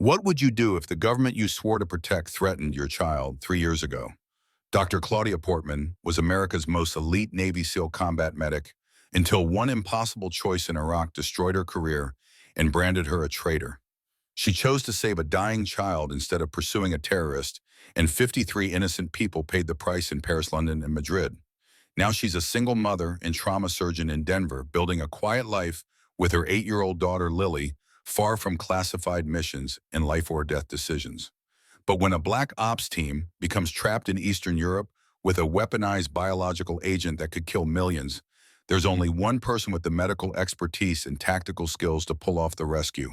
What would you do if the government you swore to protect threatened your child 3 years ago? Dr. Claudia Portman was America's most elite Navy SEAL combat medic until one impossible choice in Iraq destroyed her career and branded her a traitor. She chose to save a dying child instead of pursuing a terrorist, and 53 innocent people paid the price in Paris, London, and Madrid. Now she's a single mother and trauma surgeon in Denver, building a quiet life with her 8-year-old daughter, Lily, far from classified missions and life or death decisions. But when a black ops team becomes trapped in Eastern Europe with a weaponized biological agent that could kill millions, there's only one person with the medical expertise and tactical skills to pull off the rescue.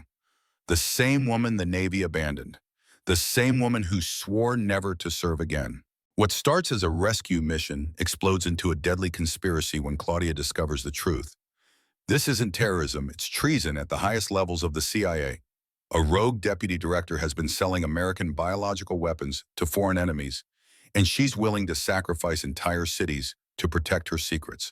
The same woman the Navy abandoned. The same woman who swore never to serve again. What starts as a rescue mission explodes into a deadly conspiracy when Claudia discovers the truth. This isn't terrorism, it's treason at the highest levels of the CIA. A rogue deputy director has been selling American biological weapons to foreign enemies, and she's willing to sacrifice entire cities to protect her secrets.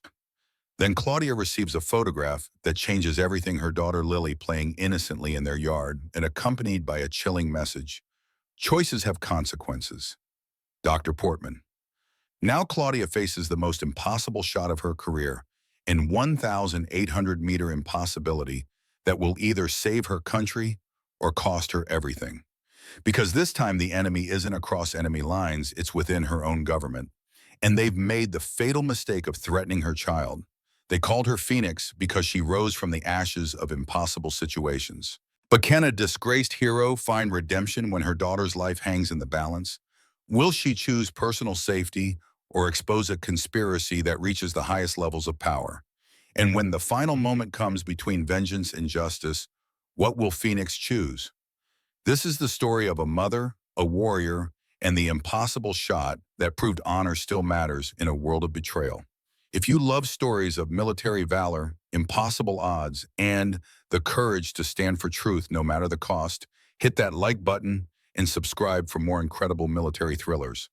Then Claudia receives a photograph that changes everything, her daughter Lily playing innocently in their yard and accompanied by a chilling message. Choices have consequences. Dr. Portman. Now Claudia faces the most impossible shot of her career, an 1,800-meter impossibility that will either save her country or cost her everything. Because this time the enemy isn't across enemy lines, it's within her own government. And they've made the fatal mistake of threatening her child. They called her Phoenix because she rose from the ashes of impossible situations. But can a disgraced hero find redemption when her daughter's life hangs in the balance? Will she choose personal safety or expose a conspiracy that reaches the highest levels of power? And when the final moment comes between vengeance and justice, what will Phoenix choose? This is the story of a mother, a warrior, and the impossible shot that proved honor still matters in a world of betrayal. If you love stories of military valor, impossible odds, and the courage to stand for truth no matter the cost, hit that like button and subscribe for more incredible military thrillers.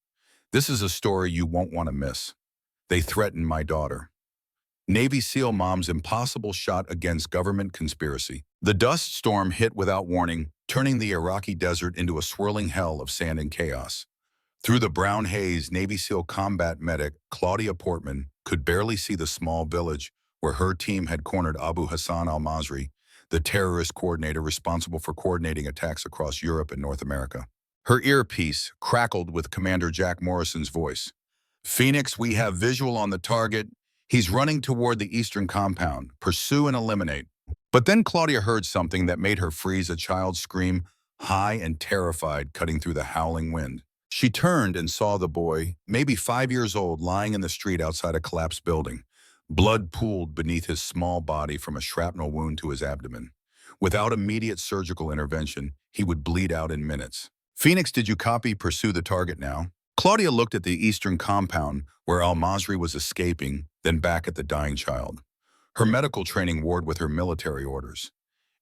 This is a story you won't want to miss. They threatened my daughter. Navy SEAL mom's impossible shot against government conspiracy. The dust storm hit without warning, turning the Iraqi desert into a swirling hell of sand and chaos. Through the brown haze, Navy SEAL combat medic Claudia Portman could barely see the small village where her team had cornered Abu Hassan al-Masri, the terrorist coordinator responsible for coordinating attacks across Europe and North America. Her earpiece crackled with Commander Jack Morrison's voice. "Phoenix, we have visual on the target. He's running toward the eastern compound. Pursue and eliminate." But then Claudia heard something that made her freeze, a child's scream, high and terrified, cutting through the howling wind. She turned and saw the boy, maybe 5 years old, lying in the street outside a collapsed building. Blood pooled beneath his small body from a shrapnel wound to his abdomen. Without immediate surgical intervention, he would bleed out in minutes. "Phoenix, did you copy? Pursue the target now." Claudia looked at the eastern compound where al-Masri was escaping, then back at the dying child. Her medical training warred with her military orders.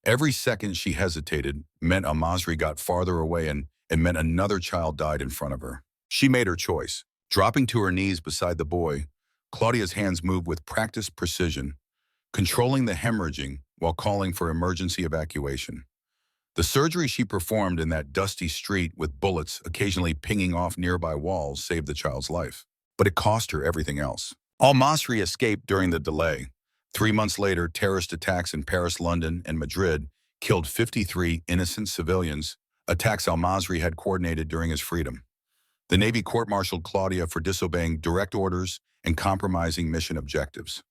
Every second she hesitated meant al-Masri got farther away and meant another child died in front of her. She made her choice. Dropping to her knees beside the boy, Claudia's hands moved with practiced precision, controlling the hemorrhaging while calling for emergency evacuation. The surgery she performed in that dusty street with bullets occasionally pinging off nearby walls saved the child's life. But it cost her everything else. Al-Masri escaped during the delay. 3 months later, terrorist attacks in Paris, London, and Madrid killed 53 innocent civilians, attacks al-Masri had coordinated during his freedom. The Navy court-martialed Claudia for disobeying direct orders and compromising mission objectives.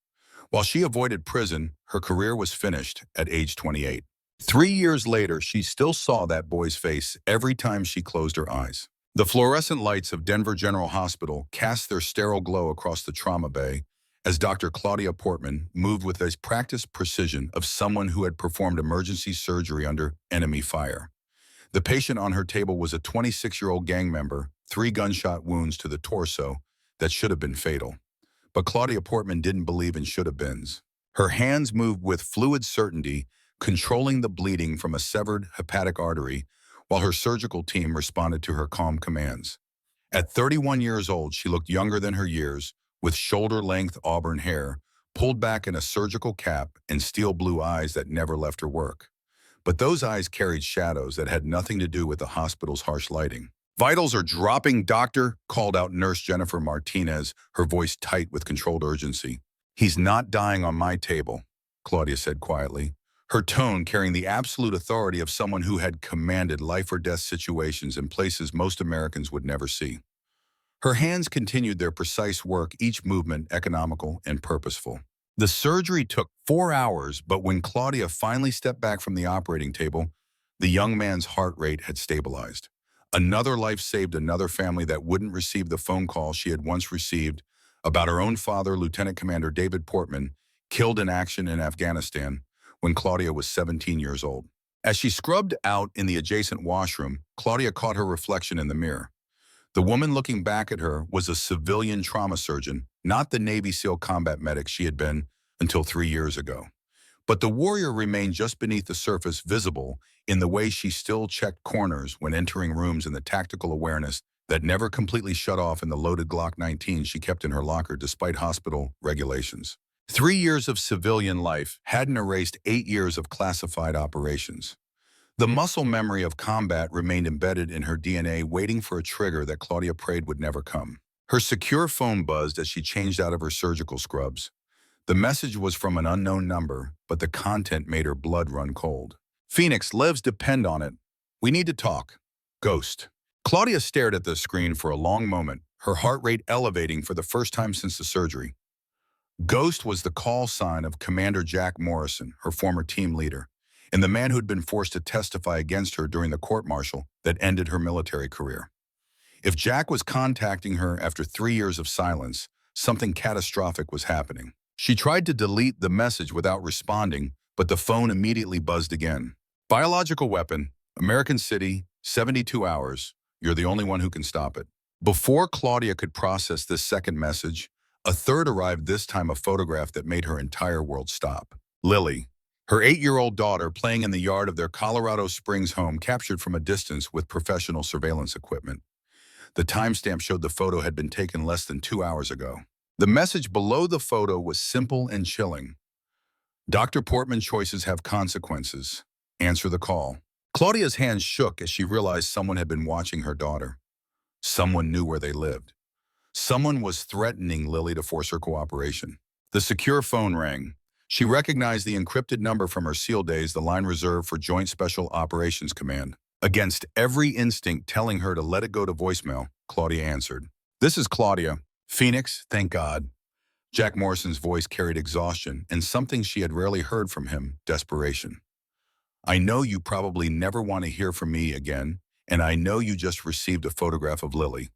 While she avoided prison, her career was finished at age 28. 3 years later, she still saw that boy's face every time she closed her eyes. The fluorescent lights of Denver General Hospital cast their sterile glow across the trauma bay as Dr. Claudia Portman moved with the practiced precision of someone who had performed emergency surgery under enemy fire. The patient on her table was a 26-year-old gang member, 3 gunshot wounds to the torso that should have been fatal. But Claudia Portman didn't believe in should-have-beens. Her hands moved with fluid certainty, controlling the bleeding from a severed hepatic artery, while her surgical team responded to her calm commands. At 31 years old, she looked younger than her years, with shoulder-length auburn hair, pulled back in a surgical cap, and steel blue eyes that never left her work. But those eyes carried shadows that had nothing to do with the hospital's harsh lighting. "Vitals are dropping, doctor," called out Nurse Jennifer Martinez, her voice tight with controlled urgency. "He's not dying on my table," Claudia said quietly, her tone carrying the absolute authority of someone who had commanded life-or-death situations in places most Americans would never see. Her hands continued their precise work, each movement economical and purposeful. The surgery took 4 hours, but when Claudia finally stepped back from the operating table, the young man's heart rate had stabilized. Another life saved, another family that wouldn't receive the phone call she had once received about her own father, Lieutenant Commander David Portman, killed in action in Afghanistan when Claudia was 17 years old. As she scrubbed out in the adjacent washroom, Claudia caught her reflection in the mirror. The woman looking back at her was a civilian trauma surgeon, not the Navy SEAL combat medic she had been until 3 years ago. But the warrior remained just beneath the surface, visible in the way she still checked corners when entering rooms, and the tactical awareness that never completely shut off in the loaded Glock 19 she kept in her locker despite hospital regulations. 3 years of civilian life hadn't erased 8 years of classified operations. The muscle memory of combat remained embedded in her DNA, waiting for a trigger that Claudia prayed would never come. Her secure phone buzzed as she changed out of her surgical scrubs. The message was from an unknown number, but the content made her blood run cold. "Phoenix, lives depend on it. We need to talk. Ghost." Claudia stared at the screen for a long moment, her heart rate elevating for the first time since the surgery. Ghost was the call sign of Commander Jack Morrison, her former team leader, and the man who'd been forced to testify against her during the court-martial that ended her military career. If Jack was contacting her after 3 years of silence, something catastrophic was happening. She tried to delete the message without responding, but the phone immediately buzzed again. "Biological weapon, American City, 72 hours. You're the only one who can stop it." Before Claudia could process this second message, a third arrived, this time a photograph that made her entire world stop. Lily, her 8-year-old daughter, playing in the yard of their Colorado Springs home, captured from a distance with professional surveillance equipment. The timestamp showed the photo had been taken less than 2 hours ago. The message below the photo was simple and chilling. "Dr. Portman, choices have consequences. Answer the call." Claudia's hands shook as she realized someone had been watching her daughter. Someone knew where they lived. Someone was threatening Lily to force her cooperation. The secure phone rang. She recognized the encrypted number from her SEAL days, the line reserved for Joint Special Operations Command. Against every instinct telling her to let it go to voicemail, Claudia answered. "This is Claudia. Phoenix, thank God." Jack Morrison's voice carried exhaustion and something she had rarely heard from him, desperation. "I know you probably never want to hear from me again, and I know you just received a photograph of Lily.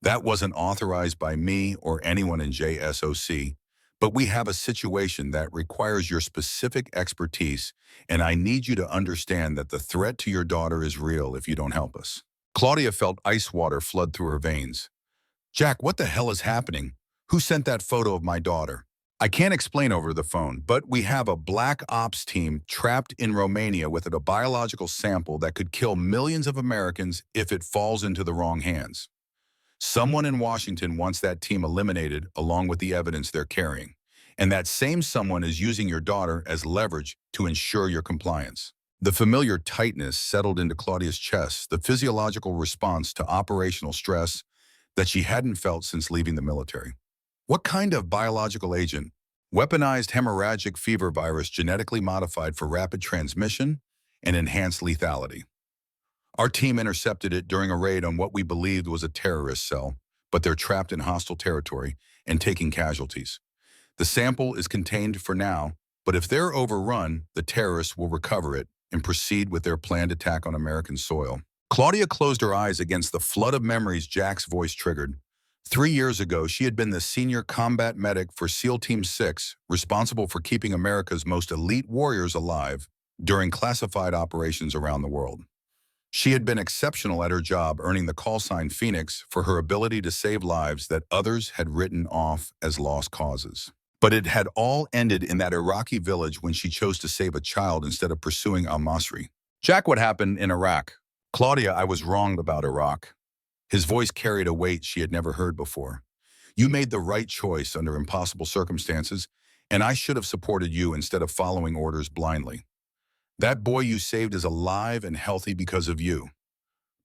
That wasn't authorized by me or anyone in JSOC, but we have a situation that requires your specific expertise, and I need you to understand that the threat to your daughter is real if you don't help us." Claudia felt ice water flood through her veins. "Jack, what the hell is happening? Who sent that photo of my daughter?" "I can't explain over the phone, but we have a black ops team trapped in Romania with a biological sample that could kill millions of Americans if it falls into the wrong hands. Someone in Washington wants that team eliminated along with the evidence they're carrying. And that same someone is using your daughter as leverage to ensure your compliance." The familiar tightness settled into Claudia's chest, the physiological response to operational stress that she hadn't felt since leaving the military. "What kind of biological agent?" "Weaponized hemorrhagic fever virus, genetically modified for rapid transmission and enhanced lethality. Our team intercepted it during a raid on what we believed was a terrorist cell, but they're trapped in hostile territory and taking casualties. The sample is contained for now, but if they're overrun, the terrorists will recover it and proceed with their planned attack on American soil." Claudia closed her eyes against the flood of memories Jack's voice triggered. 3 years ago, she had been the senior combat medic for SEAL Team 6, responsible for keeping America's most elite warriors alive during classified operations around the world. She had been exceptional at her job, earning the call sign Phoenix for her ability to save lives that others had written off as lost causes. But it had all ended in that Iraqi village when she chose to save a child instead of pursuing al-Masri. "Jack, what happened in Iraq?" "Claudia, I was wrong about Iraq." His voice carried a weight she had never heard before. "You made the right choice under impossible circumstances, and I should have supported you instead of following orders blindly. That boy you saved is alive and healthy because of you.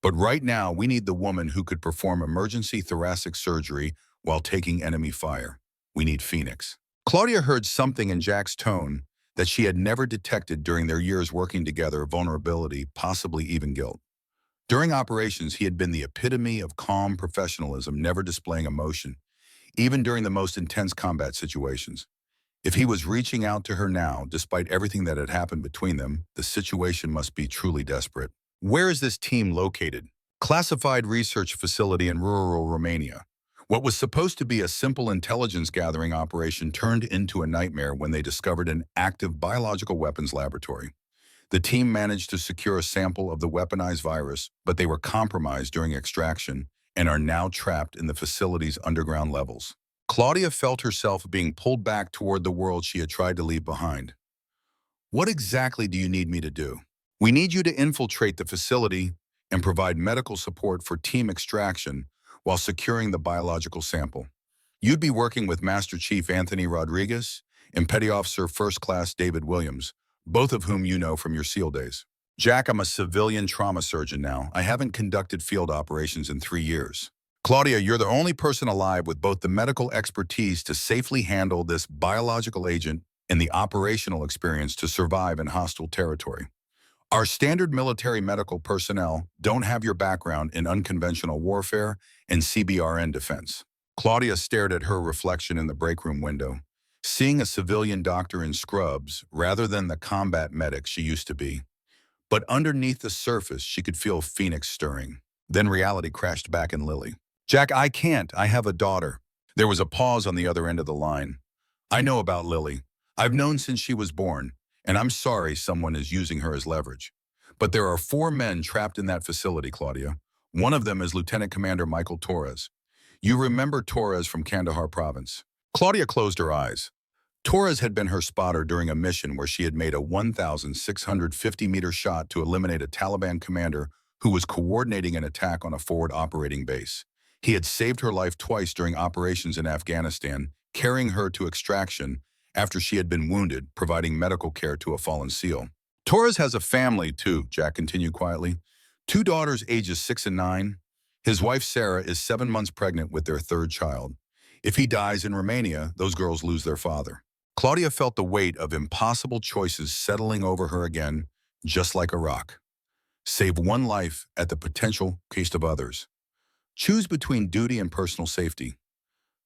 But right now, we need the woman who could perform emergency thoracic surgery while taking enemy fire. We need Phoenix. Claudia heard something in Jack's tone that she had never detected during their years working together: vulnerability, possibly even guilt. During operations, he had been the epitome of calm professionalism, never displaying emotion, even during the most intense combat situations. If he was reaching out to her now, despite everything that had happened between them, the situation must be truly desperate. Where is this team located? Classified research facility in rural Romania. What was supposed to be a simple intelligence gathering operation turned into a nightmare when they discovered an active biological weapons laboratory. The team managed to secure a sample of the weaponized virus, but they were compromised during extraction and are now trapped in the facility's underground levels. Claudia felt herself being pulled back toward the world she had tried to leave behind. What exactly do you need me to do? We need you to infiltrate the facility and provide medical support for team extraction while securing the biological sample. You'd be working with Master Chief Anthony Rodriguez and Petty Officer First Class David Williams, both of whom you know from your SEAL days. Jack, I'm a civilian trauma surgeon now. I haven't conducted field operations in 3 years. Claudia, you're the only person alive with both the medical expertise to safely handle this biological agent and the operational experience to survive in hostile territory. Our standard military medical personnel don't have your background in unconventional warfare and CBRN defense. Claudia stared at her reflection in the break room window, seeing a civilian doctor in scrubs rather than the combat medic she used to be. But underneath the surface, she could feel Phoenix stirring. Then reality crashed back in Lily. Jack, I can't. I have a daughter. There was a pause on the other end of the line. I know about Lily. I've known since she was born, and I'm sorry someone is using her as leverage. But there are 4 men trapped in that facility, Claudia. One of them is Lieutenant Commander Michael Torres. You remember Torres from Kandahar province. Claudia closed her eyes. Torres had been her spotter during a mission where she had made a 1,650-meter shot to eliminate a Taliban commander who was coordinating an attack on a forward operating base. He had saved her life twice during operations in Afghanistan, carrying her to extraction after she had been wounded, providing medical care to a fallen SEAL. Torres has a family, too, Jack continued quietly. 2 daughters ages 6 and 9. His wife, Sarah, is 7 months pregnant with their 3rd child. If he dies in Romania, those girls lose their father. Claudia felt the weight of impossible choices settling over her again, just like a rock. Save one life at the potential cost of others. Choose between duty and personal safety.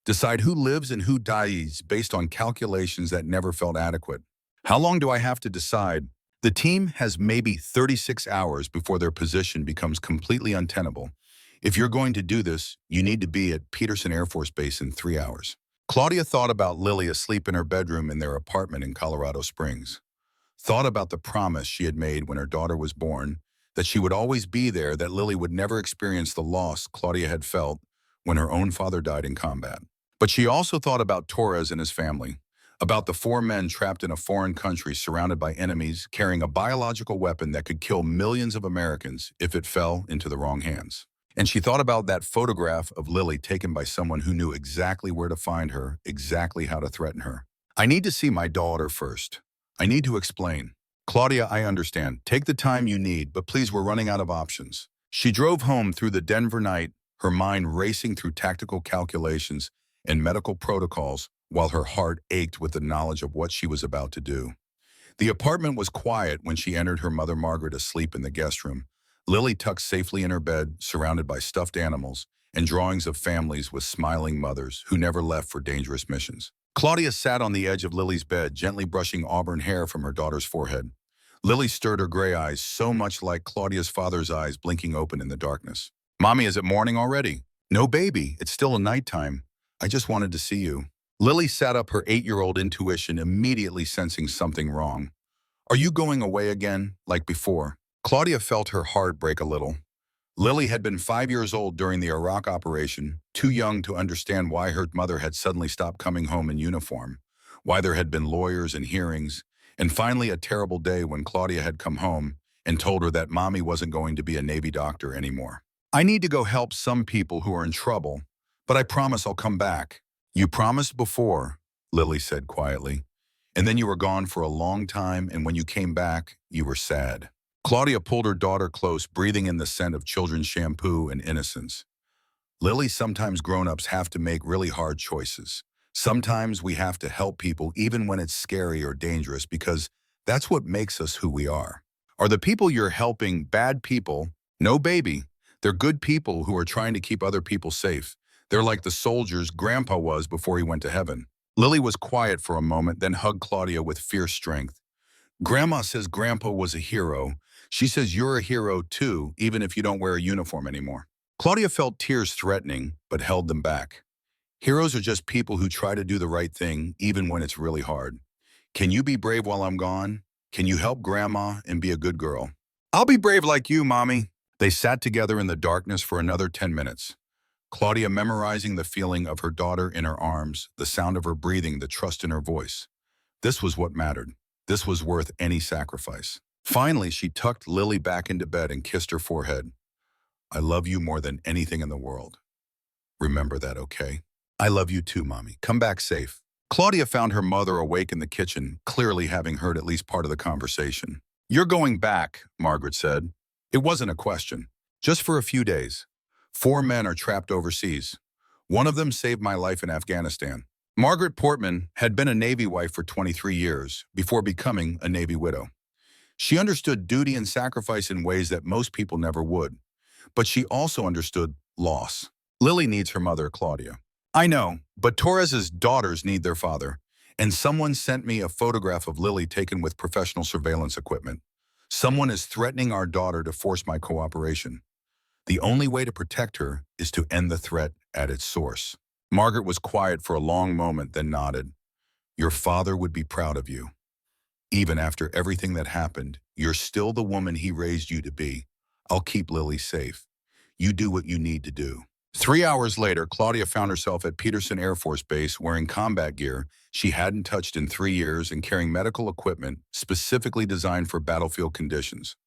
Decide who lives and who dies based on calculations that never felt adequate. How long do I have to decide? The team has maybe 36 hours before their position becomes completely untenable. If you're going to do this, you need to be at Peterson Air Force Base in 3 hours. Claudia thought about Lily asleep in her bedroom in their apartment in Colorado Springs. Thought about the promise she had made when her daughter was born, that she would always be there, that Lily would never experience the loss Claudia had felt when her own father died in combat. But she also thought about Torres and his family, about the 4 men trapped in a foreign country surrounded by enemies, carrying a biological weapon that could kill millions of Americans if it fell into the wrong hands. And she thought about that photograph of Lily taken by someone who knew exactly where to find her, exactly how to threaten her. I need to see my daughter first. I need to explain. Claudia, I understand. Take the time you need, but please, we're running out of options. She drove home through the Denver night, her mind racing through tactical calculations and medical protocols, while her heart ached with the knowledge of what she was about to do. The apartment was quiet when she entered, her mother Margaret asleep in the guest room, Lily tucked safely in her bed, surrounded by stuffed animals and drawings of families with smiling mothers who never left for dangerous missions. Claudia sat on the edge of Lily's bed, gently brushing auburn hair from her daughter's forehead. Lily stirred her gray eyes, so much like Claudia's father's eyes, blinking open in the darkness. Mommy, is it morning already? No, baby, it's still nighttime. I just wanted to see you. Lily sat up, her 8-year-old intuition immediately sensing something wrong. Are you going away again, like before? Claudia felt her heart break a little. Lily had been 5 years old during the Iraq operation, too young to understand why her mother had suddenly stopped coming home in uniform, why there had been lawyers and hearings, and finally a terrible day when Claudia had come home and told her that Mommy wasn't going to be a Navy doctor anymore. I need to go help some people who are in trouble, but I promise I'll come back. You promised before, Lily said quietly. And then you were gone for a long time, and when you came back, you were sad. Claudia pulled her daughter close, breathing in the scent of children's shampoo and innocence. Lily, sometimes grown-ups have to make really hard choices. Sometimes we have to help people even when it's scary or dangerous because that's what makes us who we are. Are the people you're helping bad people? No, baby. They're good people who are trying to keep other people safe. They're like the soldiers Grandpa was before he went to heaven. Lily was quiet for a moment, then hugged Claudia with fierce strength. Grandma says Grandpa was a hero. She says you're a hero too, even if you don't wear a uniform anymore. Claudia felt tears threatening, but held them back. Heroes are just people who try to do the right thing, even when it's really hard. Can you be brave while I'm gone? Can you help Grandma and be a good girl? I'll be brave like you, Mommy. They sat together in the darkness for another 10 minutes. Claudia memorizing the feeling of her daughter in her arms, the sound of her breathing, the trust in her voice. This was what mattered. This was worth any sacrifice. Finally, she tucked Lily back into bed and kissed her forehead. I love you more than anything in the world. Remember that, okay? I love you too, Mommy. Come back safe. Claudia found her mother awake in the kitchen, clearly having heard at least part of the conversation. You're going back, Margaret said. It wasn't a question. Just for a few days. 4 men are trapped overseas. One of them saved my life in Afghanistan. Margaret Portman had been a Navy wife for 23 years before becoming a Navy widow. She understood duty and sacrifice in ways that most people never would. But she also understood loss. Lily needs her mother, Claudia. I know, but Torres's daughters need their father. And someone sent me a photograph of Lily taken with professional surveillance equipment. Someone is threatening our daughter to force my cooperation. The only way to protect her is to end the threat at its source. Margaret was quiet for a long moment, then nodded. Your father would be proud of you. Even after everything that happened, you're still the woman he raised you to be. I'll keep Lily safe. You do what you need to do. 3 hours later, Claudia found herself at Peterson Air Force Base wearing combat gear she hadn't touched in 3 years and carrying medical equipment specifically designed for battlefield conditions.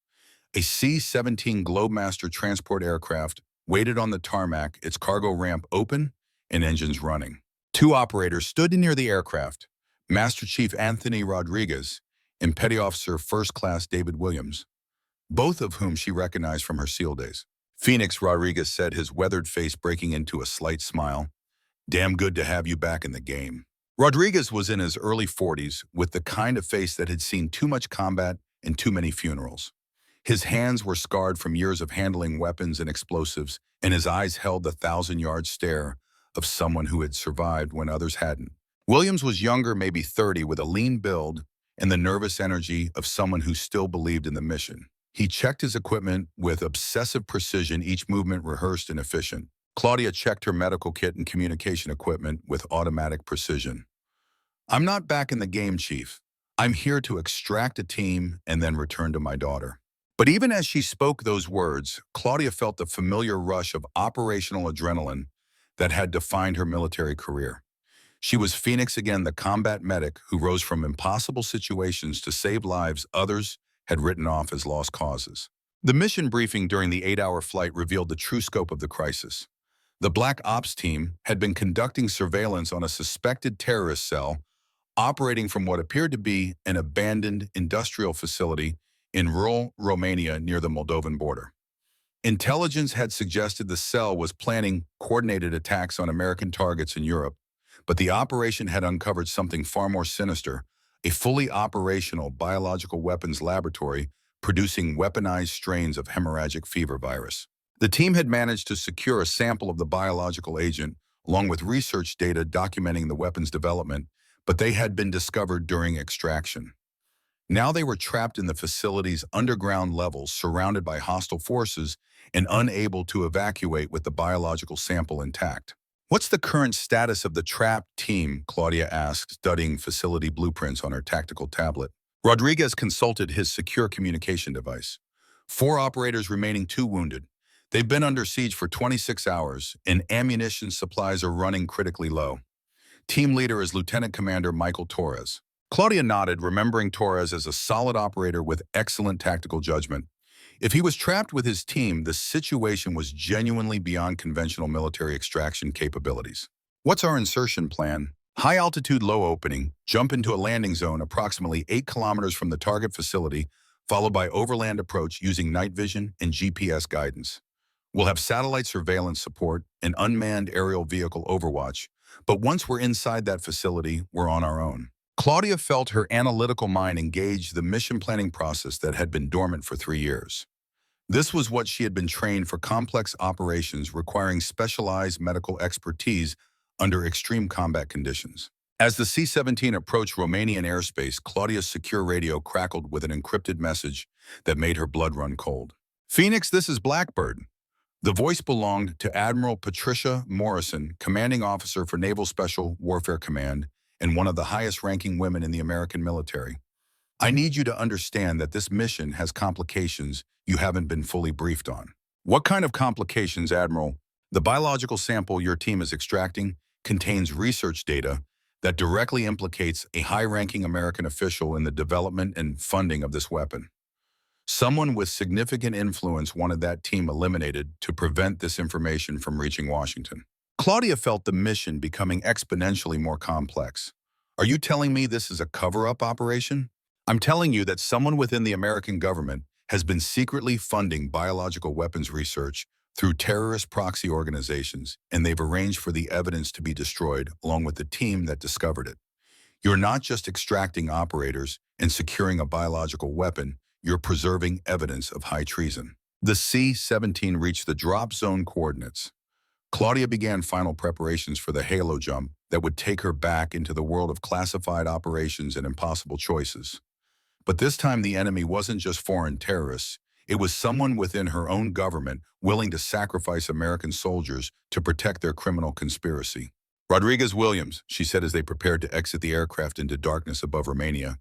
A C-17 Globemaster transport aircraft waited on the tarmac, its cargo ramp open and engines running. 2 operators stood near the aircraft, Master Chief Anthony Rodriguez and Petty Officer First Class David Williams, both of whom she recognized from her SEAL days. Phoenix, Rodriguez said, his weathered face breaking into a slight smile. Damn good to have you back in the game. Rodriguez was in his early 40s with the kind of face that had seen too much combat and too many funerals. His hands were scarred from years of handling weapons and explosives, and his eyes held the 1,000-yard stare of someone who had survived when others hadn't. Williams was younger, maybe 30, with a lean build and the nervous energy of someone who still believed in the mission. He checked his equipment with obsessive precision, each movement rehearsed and efficient. Claudia checked her medical kit and communication equipment with automatic precision. I'm not back in the game, Chief. I'm here to extract a team and then return to my daughter. But even as she spoke those words, Claudia felt the familiar rush of operational adrenaline that had defined her military career. She was Phoenix again, the combat medic who rose from impossible situations to save lives others had written off as lost causes. The mission briefing during the 8-hour flight revealed the true scope of the crisis. The Black Ops team had been conducting surveillance on a suspected terrorist cell operating from what appeared to be an abandoned industrial facility in rural Romania near the Moldovan border. Intelligence had suggested the cell was planning coordinated attacks on American targets in Europe, but the operation had uncovered something far more sinister: a fully operational biological weapons laboratory producing weaponized strains of hemorrhagic fever virus. The team had managed to secure a sample of the biological agent, along with research data documenting the weapon's development, but they had been discovered during extraction. Now they were trapped in the facility's underground levels, surrounded by hostile forces and unable to evacuate with the biological sample intact. What's the current status of the trapped team? Claudia asked, studying facility blueprints on her tactical tablet. Rodriguez consulted his secure communication device. 4 operators remaining, 2 wounded. They've been under siege for 26 hours, and ammunition supplies are running critically low. Team leader is Lieutenant Commander Michael Torres. Claudia nodded, remembering Torres as a solid operator with excellent tactical judgment. If he was trapped with his team, the situation was genuinely beyond conventional military extraction capabilities. What's our insertion plan? High altitude low opening, jump into a landing zone approximately 8 kilometers from the target facility, followed by overland approach using night vision and GPS guidance. We'll have satellite surveillance support and unmanned aerial vehicle overwatch, but once we're inside that facility, we're on our own. Claudia felt her analytical mind engage the mission planning process that had been dormant for 3 years. This was what she had been trained for: complex operations requiring specialized medical expertise under extreme combat conditions. As the C-17 approached Romanian airspace, Claudia's secure radio crackled with an encrypted message that made her blood run cold. "Phoenix, this is Blackbird." The voice belonged to Admiral Patricia Morrison, commanding officer for Naval Special Warfare Command and one of the highest-ranking women in the American military. "I need you to understand that this mission has complications you haven't been fully briefed on." "What kind of complications, Admiral?" "The biological sample your team is extracting contains research data that directly implicates a high-ranking American official in the development and funding of this weapon. Someone with significant influence wanted that team eliminated to prevent this information from reaching Washington." Claudia felt the mission becoming exponentially more complex. "Are you telling me this is a cover-up operation?" "I'm telling you that someone within the American government has been secretly funding biological weapons research through terrorist proxy organizations, and they've arranged for the evidence to be destroyed along with the team that discovered it. You're not just extracting operators and securing a biological weapon, you're preserving evidence of high treason." The C-17 reached the drop zone coordinates. Claudia began final preparations for the halo jump that would take her back into the world of classified operations and impossible choices. But this time the enemy wasn't just foreign terrorists. It was someone within her own government willing to sacrifice American soldiers to protect their criminal conspiracy. "Rodriguez-Williams," she said as they prepared to exit the aircraft into darkness above Romania,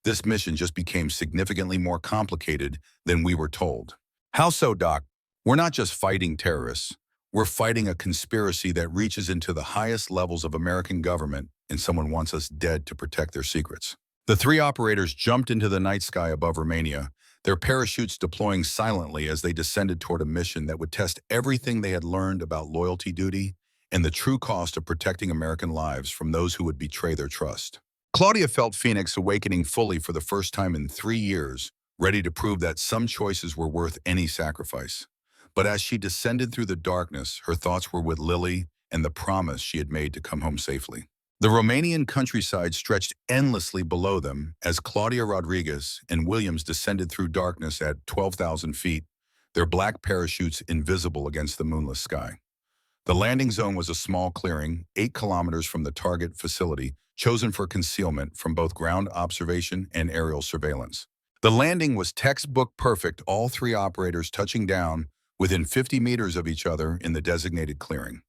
"this mission just became significantly more complicated than we were told." "How so, Doc?" "We're not just fighting terrorists. We're fighting a conspiracy that reaches into the highest levels of American government, and someone wants us dead to protect their secrets." The three operators jumped into the night sky above Romania, their parachutes deploying silently as they descended toward a mission that would test everything they had learned about loyalty duty and the true cost of protecting American lives from those who would betray their trust. Claudia felt Phoenix awakening fully for the first time in 3 years, ready to prove that some choices were worth any sacrifice. But as she descended through the darkness, her thoughts were with Lily and the promise she had made to come home safely. The Romanian countryside stretched endlessly below them as Claudia, Rodriguez, and Williams descended through darkness at 12,000 feet, their black parachutes invisible against the moonless sky. The landing zone was a small clearing, 8 kilometers from the target facility, chosen for concealment from both ground observation and aerial surveillance. The landing was textbook perfect, all three operators touching down within 50 meters of each other in the designated clearing.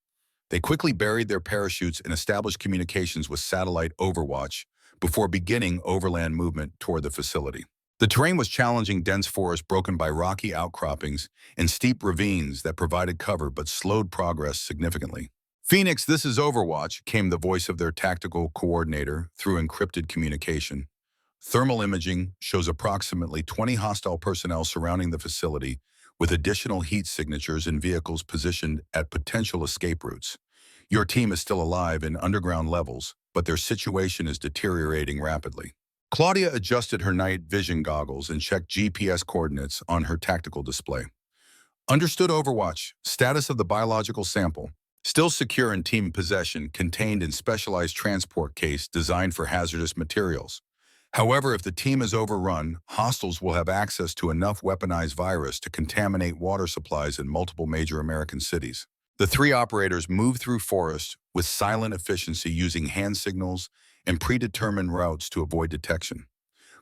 They quickly buried their parachutes and established communications with satellite overwatch before beginning overland movement toward the facility. The terrain was challenging: dense forest broken by rocky outcroppings and steep ravines that provided cover but slowed progress significantly. "Phoenix, this is Overwatch," came the voice of their tactical coordinator through encrypted communication. "Thermal imaging shows approximately 20 hostile personnel surrounding the facility, with additional heat signatures and vehicles positioned at potential escape routes. Your team is still alive in underground levels, but their situation is deteriorating rapidly." Claudia adjusted her night vision goggles and checked GPS coordinates on her tactical display. "Understood, Overwatch. Status of the biological sample: still secure in team possession, contained in specialized transport case designed for hazardous materials. However, if the team is overrun, hostiles will have access to enough weaponized virus to contaminate water supplies in multiple major American cities." The three operators moved through forest with silent efficiency, using hand signals and predetermined routes to avoid detection.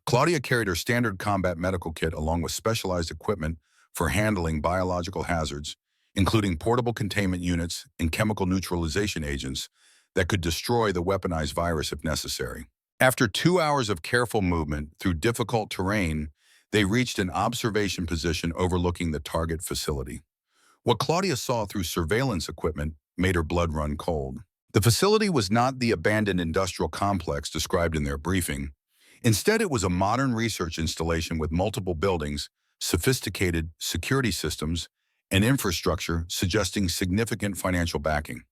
Claudia carried her standard combat medical kit along with specialized equipment for handling biological hazards, including portable containment units and chemical neutralization agents that could destroy the weaponized virus if necessary. After 2 hours of careful movement through difficult terrain, they reached an observation position overlooking the target facility. What Claudia saw through surveillance equipment made her blood run cold. The facility was not the abandoned industrial complex described in their briefing. Instead, it was a modern research installation with multiple buildings, sophisticated security systems, and infrastructure suggesting significant financial backing.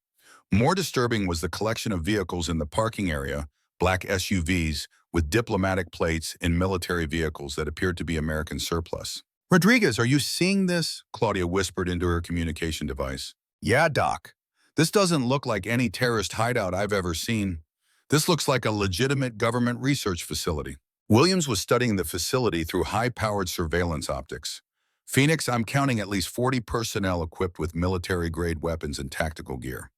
More disturbing was the collection of vehicles in the parking area, black SUVs with diplomatic plates and military vehicles that appeared to be American surplus. Rodriguez, are you seeing this? Claudia whispered into her communication device. Yeah, Doc. This doesn't look like any terrorist hideout I've ever seen. This looks like a legitimate government research facility. Williams was studying the facility through high-powered surveillance optics. Phoenix, I'm counting at least 40 personnel equipped with military-grade weapons and tactical gear.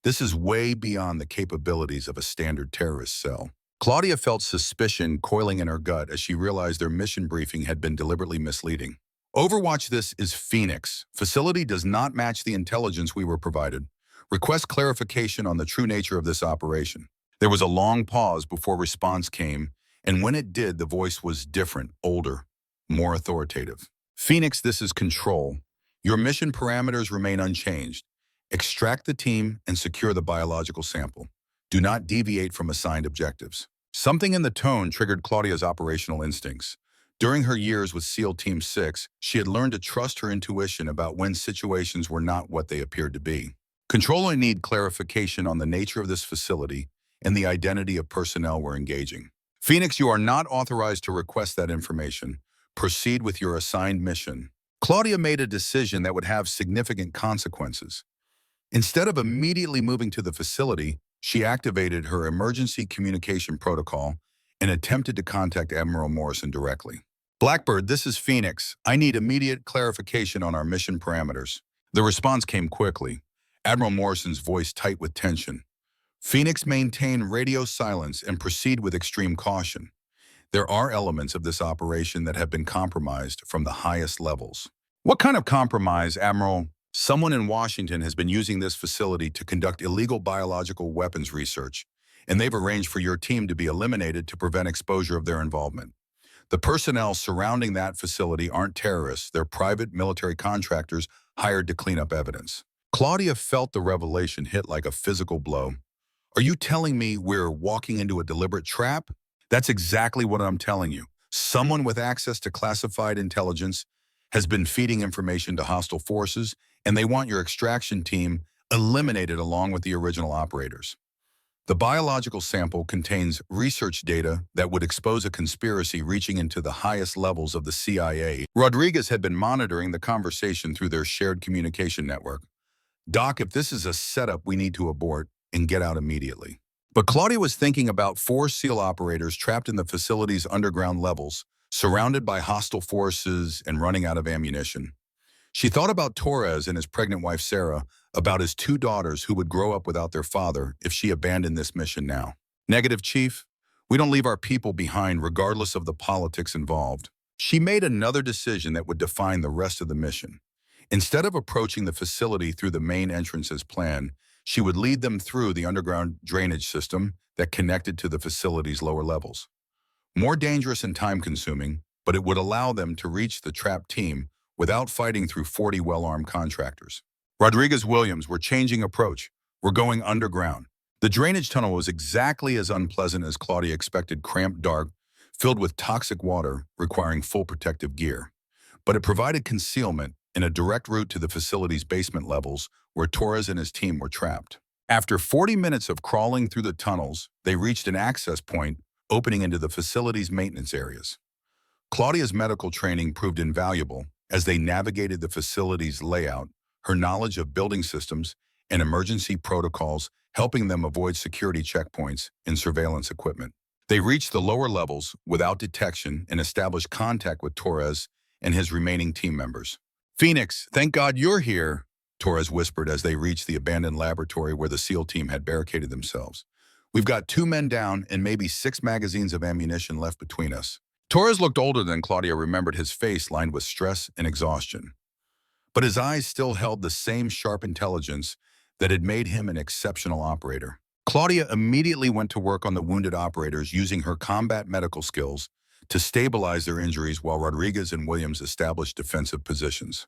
This is way beyond the capabilities of a standard terrorist cell. Claudia felt suspicion coiling in her gut as she realized their mission briefing had been deliberately misleading. Overwatch, this is Phoenix. Facility does not match the intelligence we were provided. Request clarification on the true nature of this operation. There was a long pause before response came, and when it did, the voice was different, older, more authoritative. Phoenix, this is Control. Your mission parameters remain unchanged. Extract the team and secure the biological sample. Do not deviate from assigned objectives. Something in the tone triggered Claudia's operational instincts. During her years with SEAL Team 6, she had learned to trust her intuition about when situations were not what they appeared to be. Control, I need clarification on the nature of this facility and the identity of personnel we're engaging. Phoenix, you are not authorized to request that information. Proceed with your assigned mission. Claudia made a decision that would have significant consequences. Instead of immediately moving to the facility, she activated her emergency communication protocol and attempted to contact Admiral Morrison directly. Blackbird, this is Phoenix. I need immediate clarification on our mission parameters. The response came quickly, Admiral Morrison's voice tight with tension. Phoenix, maintain radio silence and proceed with extreme caution. There are elements of this operation that have been compromised from the highest levels. What kind of compromise, Admiral? Someone in Washington has been using this facility to conduct illegal biological weapons research, and they've arranged for your team to be eliminated to prevent exposure of their involvement. The personnel surrounding that facility aren't terrorists, they're private military contractors hired to clean up evidence. Claudia felt the revelation hit like a physical blow. Are you telling me we're walking into a deliberate trap? That's exactly what I'm telling you. Someone with access to classified intelligence has been feeding information to hostile forces, and they want your extraction team eliminated along with the original operators. The biological sample contains research data that would expose a conspiracy reaching into the highest levels of the CIA. Rodriguez had been monitoring the conversation through their shared communication network. Doc, if this is a setup, we need to abort and get out immediately. But Claudia was thinking about 4 SEAL operators trapped in the facility's underground levels, surrounded by hostile forces and running out of ammunition. She thought about Torres and his pregnant wife Sarah, about his 2 daughters who would grow up without their father if she abandoned this mission now. Negative, Chief. We don't leave our people behind regardless of the politics involved. She made another decision that would define the rest of the mission. Instead of approaching the facility through the main entrance as planned, she would lead them through the underground drainage system that connected to the facility's lower levels. More dangerous and time-consuming, but it would allow them to reach the trapped team without fighting through 40 well-armed contractors. Rodriguez, Williams, we're changing approach. We're going underground. The drainage tunnel was exactly as unpleasant as Claudia expected, cramped, dark, filled with toxic water, requiring full protective gear. But it provided concealment and a direct route to the facility's basement levels where Torres and his team were trapped. After 40 minutes of crawling through the tunnels, they reached an access point opening into the facility's maintenance areas. Claudia's medical training proved invaluable as they navigated the facility's layout, her knowledge of building systems and emergency protocols helping them avoid security checkpoints and surveillance equipment. They reached the lower levels without detection and established contact with Torres and his remaining team members. Phoenix, thank God you're here, Torres whispered as they reached the abandoned laboratory where the SEAL team had barricaded themselves. We've got 2 men down and maybe 6 magazines of ammunition left between us. Torres looked older than Claudia remembered, his face lined with stress and exhaustion. But his eyes still held the same sharp intelligence that had made him an exceptional operator. Claudia immediately went to work on the wounded operators using her combat medical skills to stabilize their injuries while Rodriguez and Williams established defensive positions.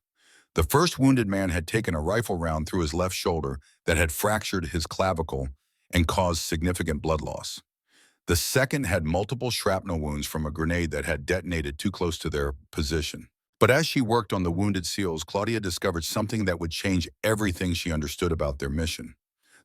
The first wounded man had taken a rifle round through his left shoulder that had fractured his clavicle and caused significant blood loss. The second had multiple shrapnel wounds from a grenade that had detonated too close to their position. But as she worked on the wounded SEALs, Claudia discovered something that would change everything she understood about their mission.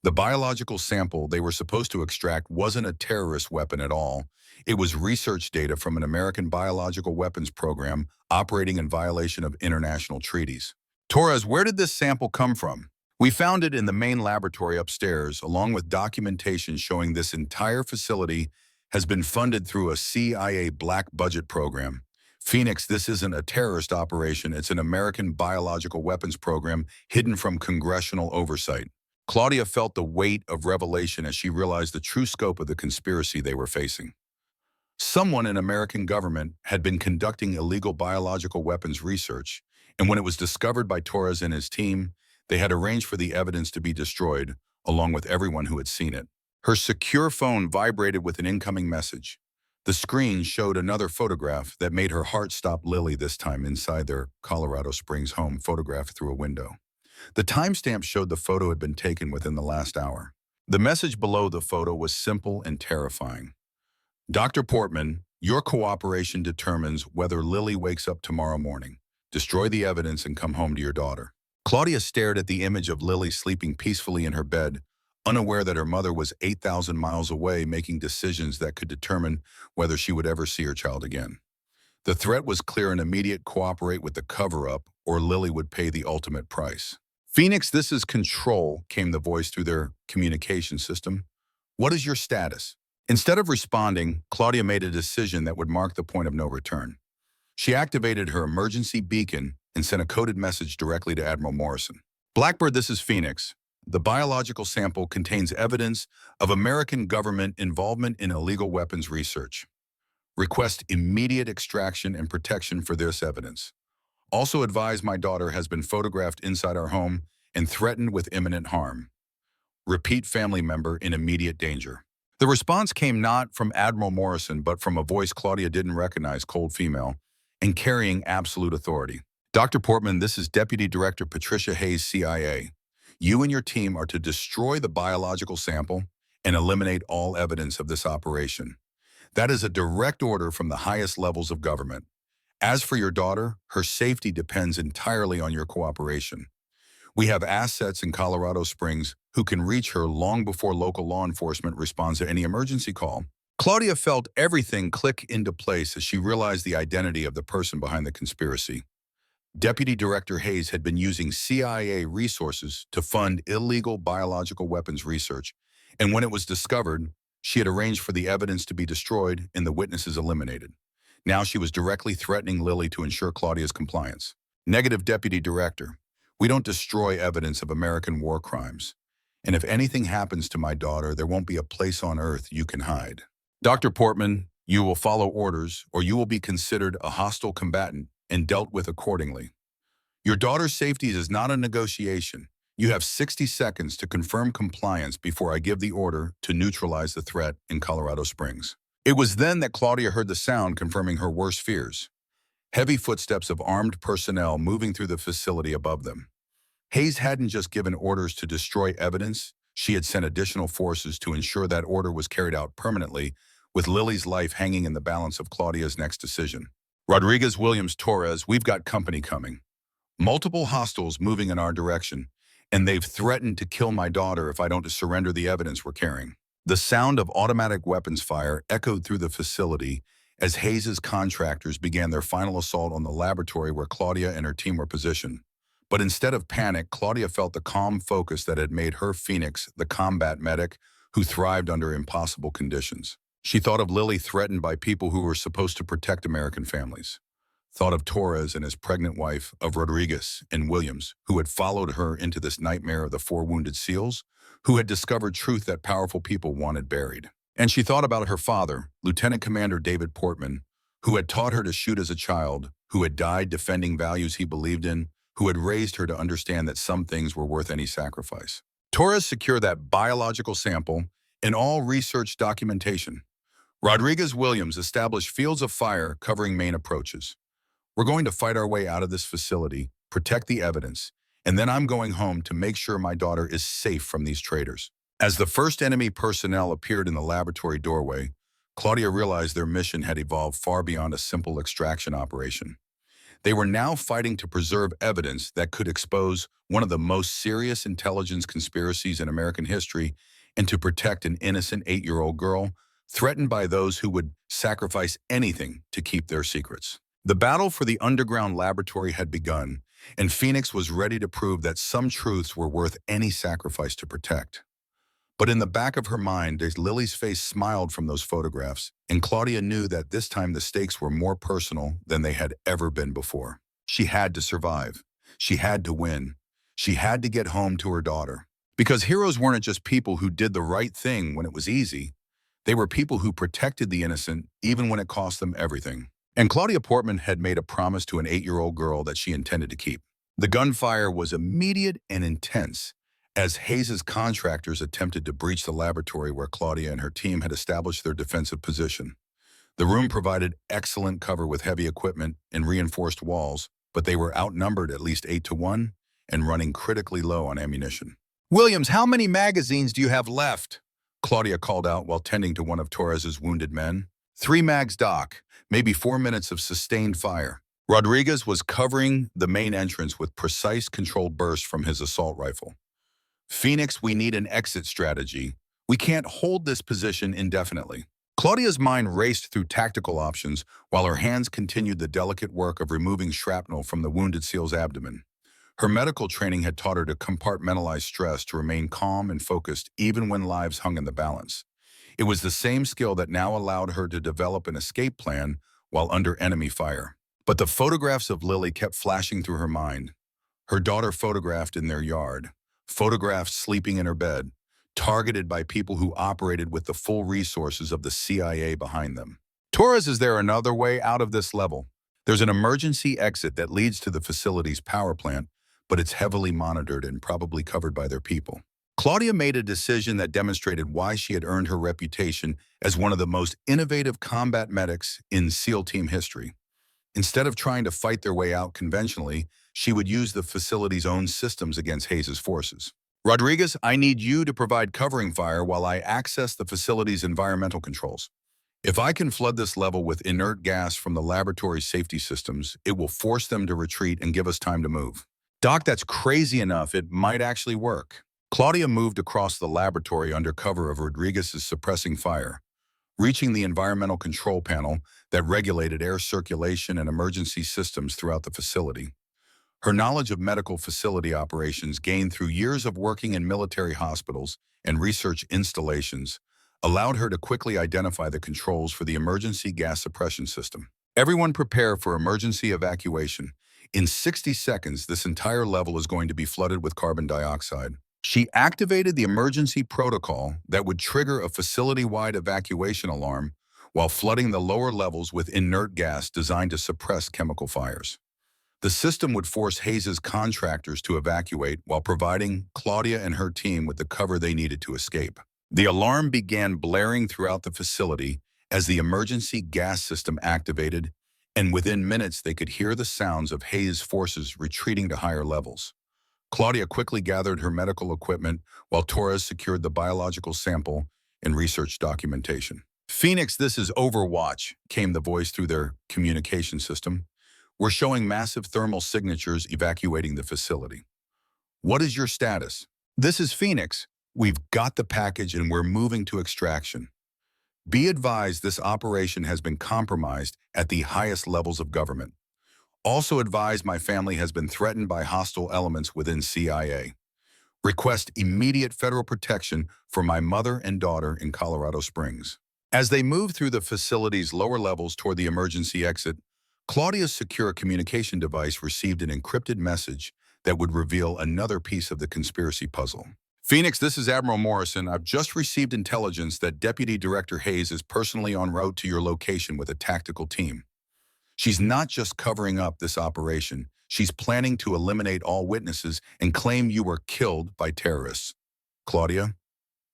The biological sample they were supposed to extract wasn't a terrorist weapon at all. It was research data from an American biological weapons program operating in violation of international treaties. Torres, where did this sample come from? We found it in the main laboratory upstairs, along with documentation showing this entire facility has been funded through a CIA black budget program. Phoenix, this isn't a terrorist operation. It's an American biological weapons program hidden from congressional oversight. Claudia felt the weight of revelation as she realized the true scope of the conspiracy they were facing. Someone in American government had been conducting illegal biological weapons research, and when it was discovered by Torres and his team, they had arranged for the evidence to be destroyed, along with everyone who had seen it. Her secure phone vibrated with an incoming message. The screen showed another photograph that made her heart stop. Lily, this time inside their Colorado Springs home, photographed through a window. The timestamp showed the photo had been taken within the last hour. The message below the photo was simple and terrifying. Dr. Portman, your cooperation determines whether Lily wakes up tomorrow morning. Destroy the evidence and come home to your daughter. Claudia stared at the image of Lily sleeping peacefully in her bed, unaware that her mother was 8,000 miles away making decisions that could determine whether she would ever see her child again. The threat was clear and immediate: cooperate with the cover-up, or Lily would pay the ultimate price. Phoenix, this is Control, came the voice through their communication system. What is your status? Instead of responding, Claudia made a decision that would mark the point of no return. She activated her emergency beacon and sent a coded message directly to Admiral Morrison. Blackbird, this is Phoenix. The biological sample contains evidence of American government involvement in illegal weapons research. Request immediate extraction and protection for this evidence. Also advise my daughter has been photographed inside our home and threatened with imminent harm. Repeat, family member in immediate danger. The response came not from Admiral Morrison, but from a voice Claudia didn't recognize, cold female, and carrying absolute authority. Dr. Portman, this is Deputy Director Patricia Hayes, CIA. You and your team are to destroy the biological sample and eliminate all evidence of this operation. That is a direct order from the highest levels of government. As for your daughter, her safety depends entirely on your cooperation. We have assets in Colorado Springs who can reach her long before local law enforcement responds to any emergency call. Claudia felt everything click into place as she realized the identity of the person behind the conspiracy. Deputy Director Hayes had been using CIA resources to fund illegal biological weapons research, and when it was discovered, she had arranged for the evidence to be destroyed and the witnesses eliminated. Now she was directly threatening Lily to ensure Claudia's compliance. Negative, Deputy Director. We don't destroy evidence of American war crimes. And if anything happens to my daughter, there won't be a place on earth you can hide. Dr. Portman, you will follow orders or you will be considered a hostile combatant and dealt with accordingly. Your daughter's safety is not a negotiation. You have 60 seconds to confirm compliance before I give the order to neutralize the threat in Colorado Springs. It was then that Claudia heard the sound confirming her worst fears. Heavy footsteps of armed personnel moving through the facility above them. Hayes hadn't just given orders to destroy evidence, she had sent additional forces to ensure that order was carried out permanently, with Lily's life hanging in the balance of Claudia's next decision. Rodriguez, Williams, Torres, we've got company coming. Multiple hostiles moving in our direction, and they've threatened to kill my daughter if I don't surrender the evidence we're carrying. The sound of automatic weapons fire echoed through the facility as Hayes's contractors began their final assault on the laboratory where Claudia and her team were positioned. But instead of panic, Claudia felt the calm focus that had made her Phoenix the combat medic who thrived under impossible conditions. She thought of Lily threatened by people who were supposed to protect American families. Thought of Torres and his pregnant wife, of Rodriguez and Williams, who had followed her into this nightmare of the 4 wounded SEALs, who had discovered truth that powerful people wanted buried. And she thought about her father, Lieutenant Commander David Portman, who had taught her to shoot as a child, who had died defending values he believed in, who had raised her to understand that some things were worth any sacrifice. Torres secured that biological sample and all research documentation. Rodriguez, Williams established fields of fire covering main approaches. We're going to fight our way out of this facility, protect the evidence, and then I'm going home to make sure my daughter is safe from these traitors. As the first enemy personnel appeared in the laboratory doorway, Claudia realized their mission had evolved far beyond a simple extraction operation. They were now fighting to preserve evidence that could expose one of the most serious intelligence conspiracies in American history and to protect an innocent 8-year-old girl threatened by those who would sacrifice anything to keep their secrets. The battle for the underground laboratory had begun, and Phoenix was ready to prove that some truths were worth any sacrifice to protect. But in the back of her mind, as Lily's face smiled from those photographs, and Claudia knew that this time the stakes were more personal than they had ever been before. She had to survive. She had to win. She had to get home to her daughter. Because heroes weren't just people who did the right thing when it was easy. They were people who protected the innocent even when it cost them everything. And Claudia Portman had made a promise to an 8-year-old girl that she intended to keep. The gunfire was immediate and intense as Hayes's contractors attempted to breach the laboratory where Claudia and her team had established their defensive position. The room provided excellent cover with heavy equipment and reinforced walls, but they were outnumbered at least 8-1 and running critically low on ammunition. "Williams, how many magazines do you have left?" Claudia called out while tending to one of Torres's wounded men. "3 mags, Doc. Maybe 4 minutes of sustained fire." Rodriguez was covering the main entrance with precise controlled bursts from his assault rifle. "Phoenix, we need an exit strategy. We can't hold this position indefinitely." Claudia's mind raced through tactical options while her hands continued the delicate work of removing shrapnel from the wounded SEAL's abdomen. Her medical training had taught her to compartmentalize stress to remain calm and focused even when lives hung in the balance. It was the same skill that now allowed her to develop an escape plan while under enemy fire. But the photographs of Lily kept flashing through her mind. Her daughter photographed in their yard, photographed sleeping in her bed, targeted by people who operated with the full resources of the CIA behind them. "Torres, is there another way out of this level?" "There's an emergency exit that leads to the facility's power plant, but it's heavily monitored and probably covered by their people." Claudia made a decision that demonstrated why she had earned her reputation as one of the most innovative combat medics in SEAL team history. Instead of trying to fight their way out conventionally, she would use the facility's own systems against Hayes's forces. "Rodriguez, I need you to provide covering fire while I access the facility's environmental controls. If I can flood this level with inert gas from the laboratory's safety systems, it will force them to retreat and give us time to move." "Doc, that's crazy enough. It might actually work." Claudia moved across the laboratory under cover of Rodriguez's suppressing fire, reaching the environmental control panel that regulated air circulation and emergency systems throughout the facility. Her knowledge of medical facility operations gained through years of working in military hospitals and research installations allowed her to quickly identify the controls for the emergency gas suppression system. "Everyone prepare for emergency evacuation. In 60 seconds, this entire level is going to be flooded with carbon dioxide." She activated the emergency protocol that would trigger a facility-wide evacuation alarm while flooding the lower levels with inert gas designed to suppress chemical fires. The system would force Hayes's contractors to evacuate while providing Claudia and her team with the cover they needed to escape. The alarm began blaring throughout the facility as the emergency gas system activated, and within minutes they could hear the sounds of Hayes' forces retreating to higher levels. Claudia quickly gathered her medical equipment while Torres secured the biological sample and research documentation. "Phoenix, this is Overwatch," came the voice through their communication system. "We're showing massive thermal signatures evacuating the facility. What is your status?" "This is Phoenix. We've got the package and we're moving to extraction. Be advised this operation has been compromised at the highest levels of government. Also advised my family has been threatened by hostile elements within CIA. Request immediate federal protection for my mother and daughter in Colorado Springs." As they moved through the facility's lower levels toward the emergency exit, Claudia's secure communication device received an encrypted message that would reveal another piece of the conspiracy puzzle. "Phoenix, this is Admiral Morrison. I've just received intelligence that Deputy Director Hayes is personally en route to your location with a tactical team. She's not just covering up this operation, she's planning to eliminate all witnesses and claim you were killed by terrorists. Claudia,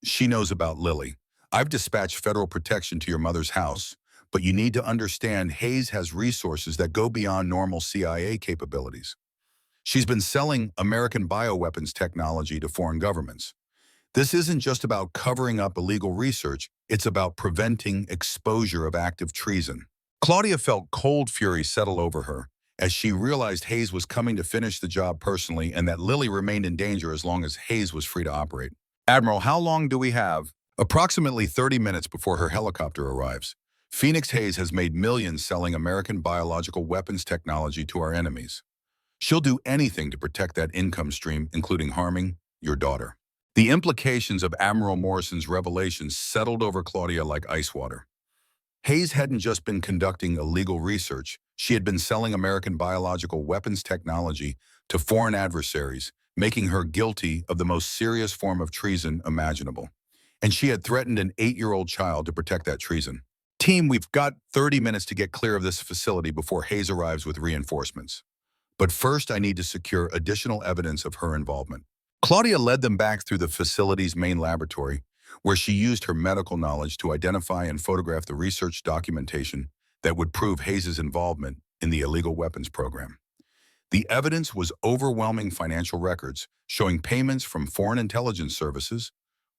she knows about Lily. I've dispatched federal protection to your mother's house, but you need to understand Hayes has resources that go beyond normal CIA capabilities. She's been selling American bioweapons technology to foreign governments. This isn't just about covering up illegal research, it's about preventing exposure of active treason." Claudia felt cold fury settle over her, as she realized Hayes was coming to finish the job personally and that Lily remained in danger as long as Hayes was free to operate. Admiral, how long do we have? Approximately 30 minutes before her helicopter arrives. Phoenix Hayes has made millions selling American biological weapons technology to our enemies. She'll do anything to protect that income stream, including harming your daughter. The implications of Admiral Morrison's revelations settled over Claudia like ice water. Hayes hadn't just been conducting illegal research, she had been selling American biological weapons technology to foreign adversaries, making her guilty of the most serious form of treason imaginable. And she had threatened an 8-year-old child to protect that treason. Team, we've got 30 minutes to get clear of this facility before Hayes arrives with reinforcements. But first, I need to secure additional evidence of her involvement. Claudia led them back through the facility's main laboratory, where she used her medical knowledge to identify and photograph the research documentation that would prove Hayes' involvement in the illegal weapons program. The evidence was overwhelming financial records showing payments from foreign intelligence services,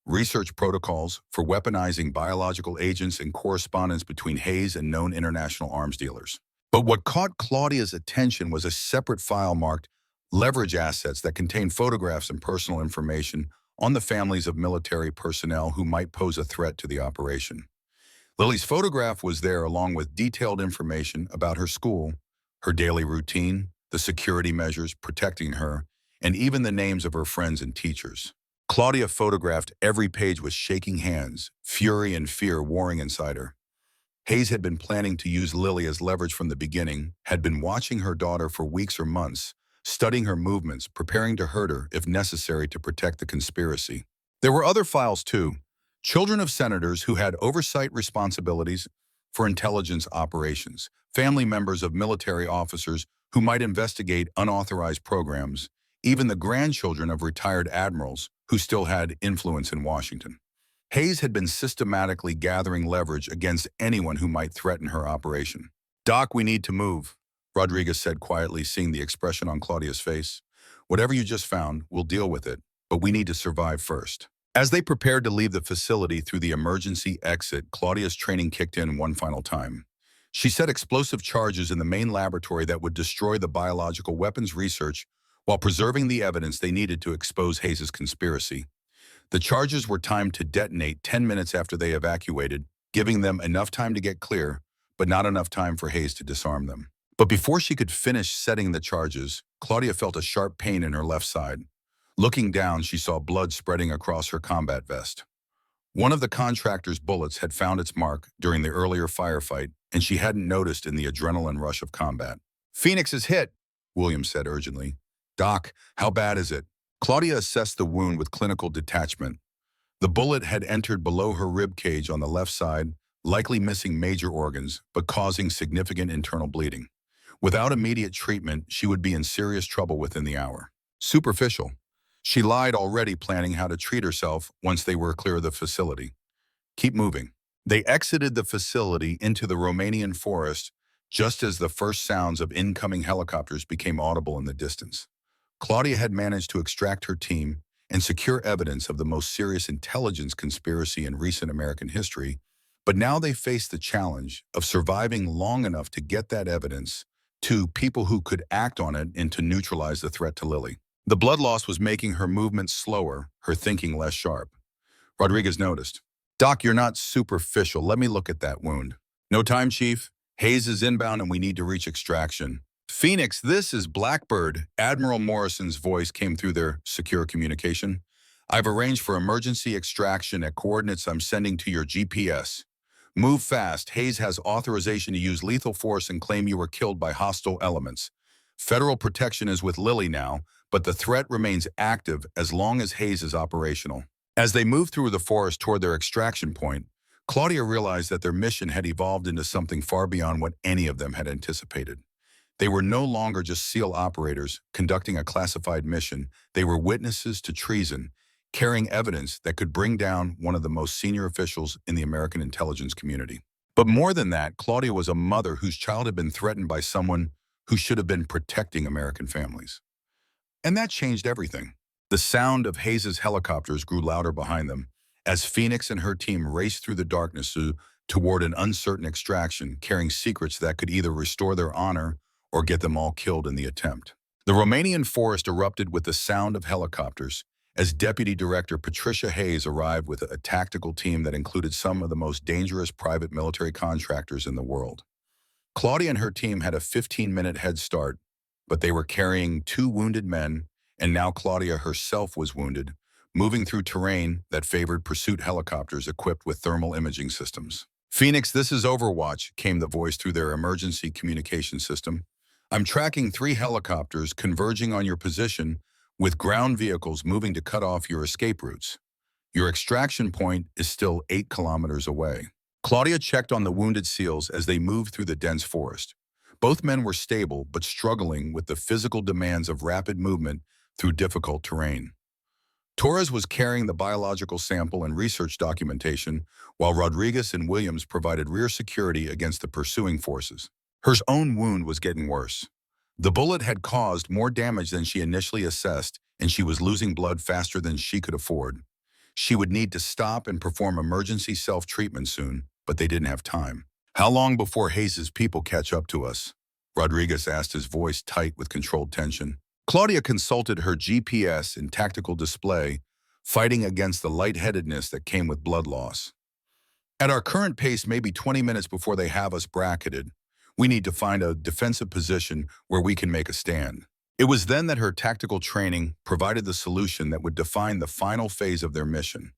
research protocols for weaponizing biological agents, and correspondence between Hayes and known international arms dealers. But what caught Claudia's attention was a separate file marked leverage assets that contained photographs and personal information on the families of military personnel who might pose a threat to the operation. Lily's photograph was there along with detailed information about her school, her daily routine, the security measures protecting her, and even the names of her friends and teachers. Claudia photographed every page with shaking hands, fury and fear warring inside her. Hayes had been planning to use Lily as leverage from the beginning, had been watching her daughter for weeks or months, studying her movements, preparing to hurt her if necessary to protect the conspiracy. There were other files too. Children of senators who had oversight responsibilities for intelligence operations, family members of military officers who might investigate unauthorized programs, even the grandchildren of retired admirals who still had influence in Washington. Hayes had been systematically gathering leverage against anyone who might threaten her operation. "Doc, we need to move," Rodriguez said quietly, seeing the expression on Claudia's face. "Whatever you just found, we'll deal with it, but we need to survive first." As they prepared to leave the facility through the emergency exit, Claudia's training kicked in one final time. She set explosive charges in the main laboratory that would destroy the biological weapons research while preserving the evidence they needed to expose Hayes' conspiracy. The charges were timed to detonate 10 minutes after they evacuated, giving them enough time to get clear, but not enough time for Hayes to disarm them. But before she could finish setting the charges, Claudia felt a sharp pain in her left side. Looking down, she saw blood spreading across her combat vest. One of the contractor's bullets had found its mark during the earlier firefight, and she hadn't noticed in the adrenaline rush of combat. "Phoenix is hit," Williams said urgently. "Doc, how bad is it?" Claudia assessed the wound with clinical detachment. The bullet had entered below her rib cage on the left side, likely missing major organs, but causing significant internal bleeding. Without immediate treatment, she would be in serious trouble within the hour. Superficial. She lied, already planning how to treat herself once they were clear of the facility. "Keep moving." They exited the facility into the Romanian forest just as the first sounds of incoming helicopters became audible in the distance. Claudia had managed to extract her team and secure evidence of the most serious intelligence conspiracy in recent American history, but now they faced the challenge of surviving long enough to get that evidence to people who could act on it and to neutralize the threat to Lily. The blood loss was making her movements slower, her thinking less sharp. Rodriguez noticed. "Doc, you're not superficial. Let me look at that wound." "No time, Chief. Hayes is inbound and we need to reach extraction." "Phoenix, this is Blackbird." Admiral Morrison's voice came through their secure communication. "I've arranged for emergency extraction at coordinates I'm sending to your GPS. Move fast. Hayes has authorization to use lethal force and claim you were killed by hostile elements. Federal protection is with Lily now, but the threat remains active as long as Hayes is operational." As they moved through the forest toward their extraction point, Claudia realized that their mission had evolved into something far beyond what any of them had anticipated. They were no longer just SEAL operators conducting a classified mission. They were witnesses to treason, carrying evidence that could bring down one of the most senior officials in the American intelligence community. But more than that, Claudia was a mother whose child had been threatened by someone who should have been protecting American families. And that changed everything. The sound of Hayes' helicopters grew louder behind them as Phoenix and her team raced through the darkness toward an uncertain extraction, carrying secrets that could either restore their honor or get them all killed in the attempt. The Romanian forest erupted with the sound of helicopters as Deputy Director Patricia Hayes arrived with a tactical team that included some of the most dangerous private military contractors in the world. Claudia and her team had a 15-minute head start, but they were carrying 2 wounded men, and now Claudia herself was wounded, moving through terrain that favored pursuit helicopters equipped with thermal imaging systems. "Phoenix, this is Overwatch," came the voice through their emergency communication system. "I'm tracking 3 helicopters converging on your position with ground vehicles moving to cut off your escape routes. Your extraction point is still 8 kilometers away." Claudia checked on the wounded SEALs as they moved through the dense forest. Both men were stable but struggling with the physical demands of rapid movement through difficult terrain. Torres was carrying the biological sample and research documentation, while Rodriguez and Williams provided rear security against the pursuing forces. Her own wound was getting worse. The bullet had caused more damage than she initially assessed, and she was losing blood faster than she could afford. She would need to stop and perform emergency self-treatment soon, but they didn't have time. "How long before Hayes's people catch up to us?" Rodriguez asked, his voice tight with controlled tension. Claudia consulted her GPS and tactical display, fighting against the lightheadedness that came with blood loss. "At our current pace, maybe 20 minutes before they have us bracketed. We need to find a defensive position where we can make a stand." It was then that her tactical training provided the solution that would define the final phase of their mission.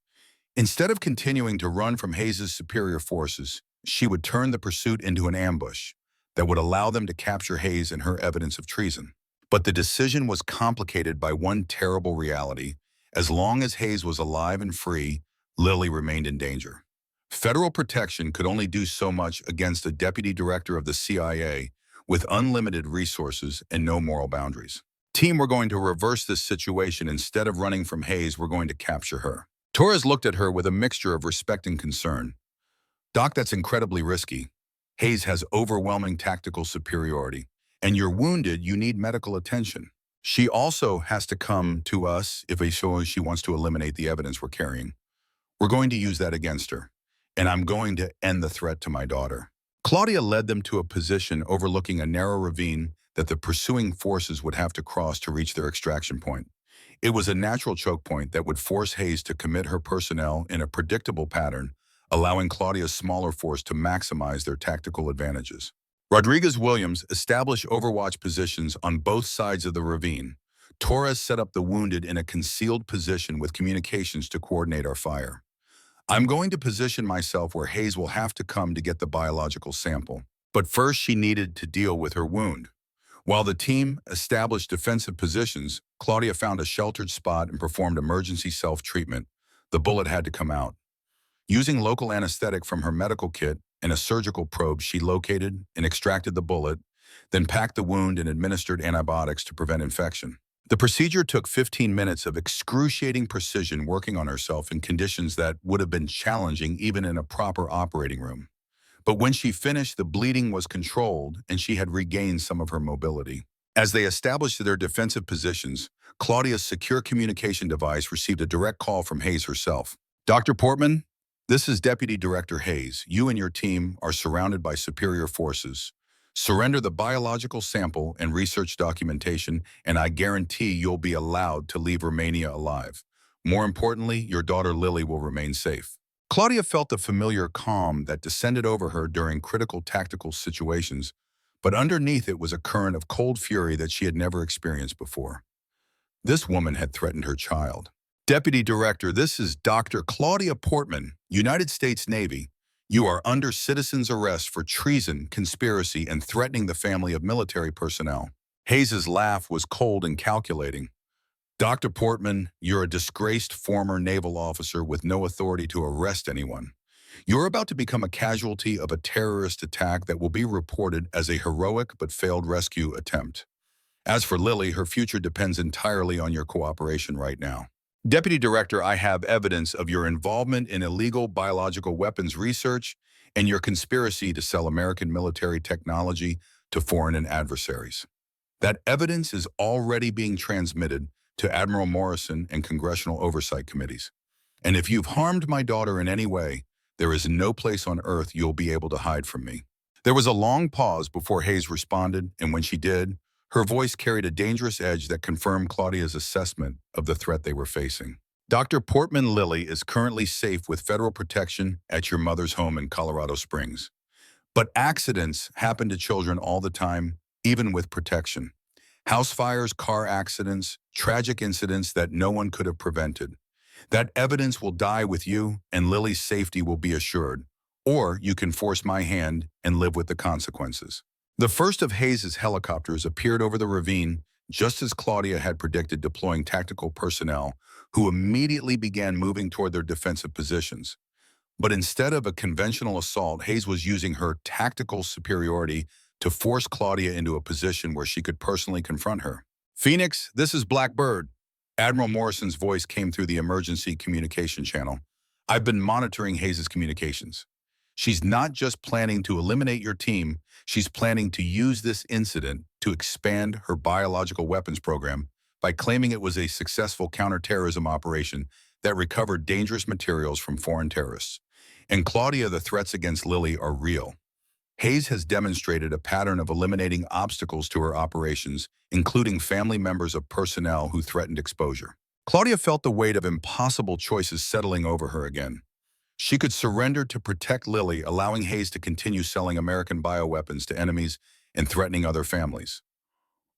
Instead of continuing to run from Hayes's superior forces, she would turn the pursuit into an ambush that would allow them to capture Hayes and her evidence of treason. But the decision was complicated by one terrible reality. As long as Hayes was alive and free, Lily remained in danger. Federal protection could only do so much against a deputy director of the CIA with unlimited resources and no moral boundaries. "Team, we're going to reverse this situation. Instead of running from Hayes, we're going to capture her." Torres looked at her with a mixture of respect and concern. "Doc, that's incredibly risky. Hayes has overwhelming tactical superiority. And you're wounded, you need medical attention. She also has to come to us if she wants to eliminate the evidence we're carrying. We're going to use that against her. And I'm going to end the threat to my daughter." Claudia led them to a position overlooking a narrow ravine that the pursuing forces would have to cross to reach their extraction point. It was a natural choke point that would force Hayes to commit her personnel in a predictable pattern, allowing Claudia's smaller force to maximize their tactical advantages. Rodriguez-Williams established Overwatch positions on both sides of the ravine. Torres set up the wounded in a concealed position with communications to coordinate our fire. "I'm going to position myself where Hayes will have to come to get the biological sample. But first she needed to deal with her wound." While the team established defensive positions, Claudia found a sheltered spot and performed emergency self-treatment. The bullet had to come out. Using local anesthetic from her medical kit and a surgical probe, she located and extracted the bullet, then packed the wound and administered antibiotics to prevent infection. The procedure took 15 minutes of excruciating precision, working on herself in conditions that would have been challenging even in a proper operating room. But when she finished, the bleeding was controlled and she had regained some of her mobility. As they established their defensive positions, Claudia's secure communication device received a direct call from Hayes herself. "Dr. Portman, this is Deputy Director Hayes. You and your team are surrounded by superior forces. Surrender the biological sample and research documentation, and I guarantee you'll be allowed to leave Romania alive. More importantly, your daughter Lily will remain safe." Claudia felt the familiar calm that descended over her during critical tactical situations, but underneath it was a current of cold fury that she had never experienced before. This woman had threatened her child. "Deputy Director, this is Dr. Claudia Portman, United States Navy. You are under citizen's arrest for treason, conspiracy, and threatening the family of military personnel." Hayes's laugh was cold and calculating. "Dr. Portman, you're a disgraced former naval officer with no authority to arrest anyone. You're about to become a casualty of a terrorist attack that will be reported as a heroic but failed rescue attempt. As for Lily, her future depends entirely on your cooperation right now. Deputy Director, I have evidence of your involvement in illegal biological weapons research and your conspiracy to sell American military technology to foreign adversaries. That evidence is already being transmitted to Admiral Morrison and congressional oversight committees. And if you've harmed my daughter in any way, there is no place on earth you'll be able to hide from me. There was a long pause before Hayes responded, and when she did, her voice carried a dangerous edge that confirmed Claudia's assessment of the threat they were facing. Dr. Portman Lilly is currently safe with federal protection at your mother's home in Colorado Springs. But accidents happen to children all the time, even with protection. House fires, car accidents, tragic incidents that no one could have prevented. That evidence will die with you, and Lily's safety will be assured. Or you can force my hand and live with the consequences. The first of Hayes's helicopters appeared over the ravine just as Claudia had predicted, deploying tactical personnel who immediately began moving toward their defensive positions. But instead of a conventional assault, Hayes was using her tactical superiority to force Claudia into a position where she could personally confront her. "Phoenix, this is Blackbird." Admiral Morrison's voice came through the emergency communication channel. "I've been monitoring Hayes's communications. She's not just planning to eliminate your team, she's planning to use this incident to expand her biological weapons program by claiming it was a successful counterterrorism operation that recovered dangerous materials from foreign terrorists. And Claudia, the threats against Lily are real. Hayes has demonstrated a pattern of eliminating obstacles to her operations, including family members of personnel who threatened exposure." Claudia felt the weight of impossible choices settling over her again. She could surrender to protect Lily, allowing Hayes to continue selling American bioweapons to enemies and threatening other families.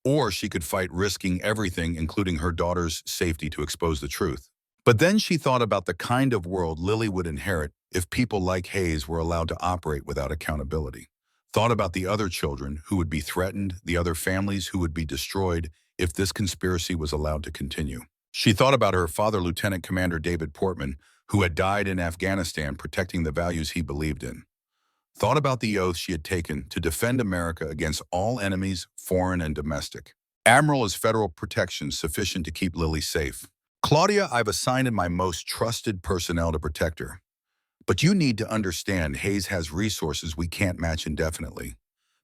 Or she could fight, risking everything, including her daughter's safety, to expose the truth. But then she thought about the kind of world Lily would inherit if people like Hayes were allowed to operate without accountability. Thought about the other children who would be threatened, the other families who would be destroyed if this conspiracy was allowed to continue. She thought about her father, Lieutenant Commander David Portman, who had died in Afghanistan protecting the values he believed in. Thought about the oath she had taken to defend America against all enemies, foreign and domestic. Admiral, is federal protection sufficient to keep Lily safe? Claudia, I've assigned my most trusted personnel to protect her. But you need to understand Hayes has resources we can't match indefinitely.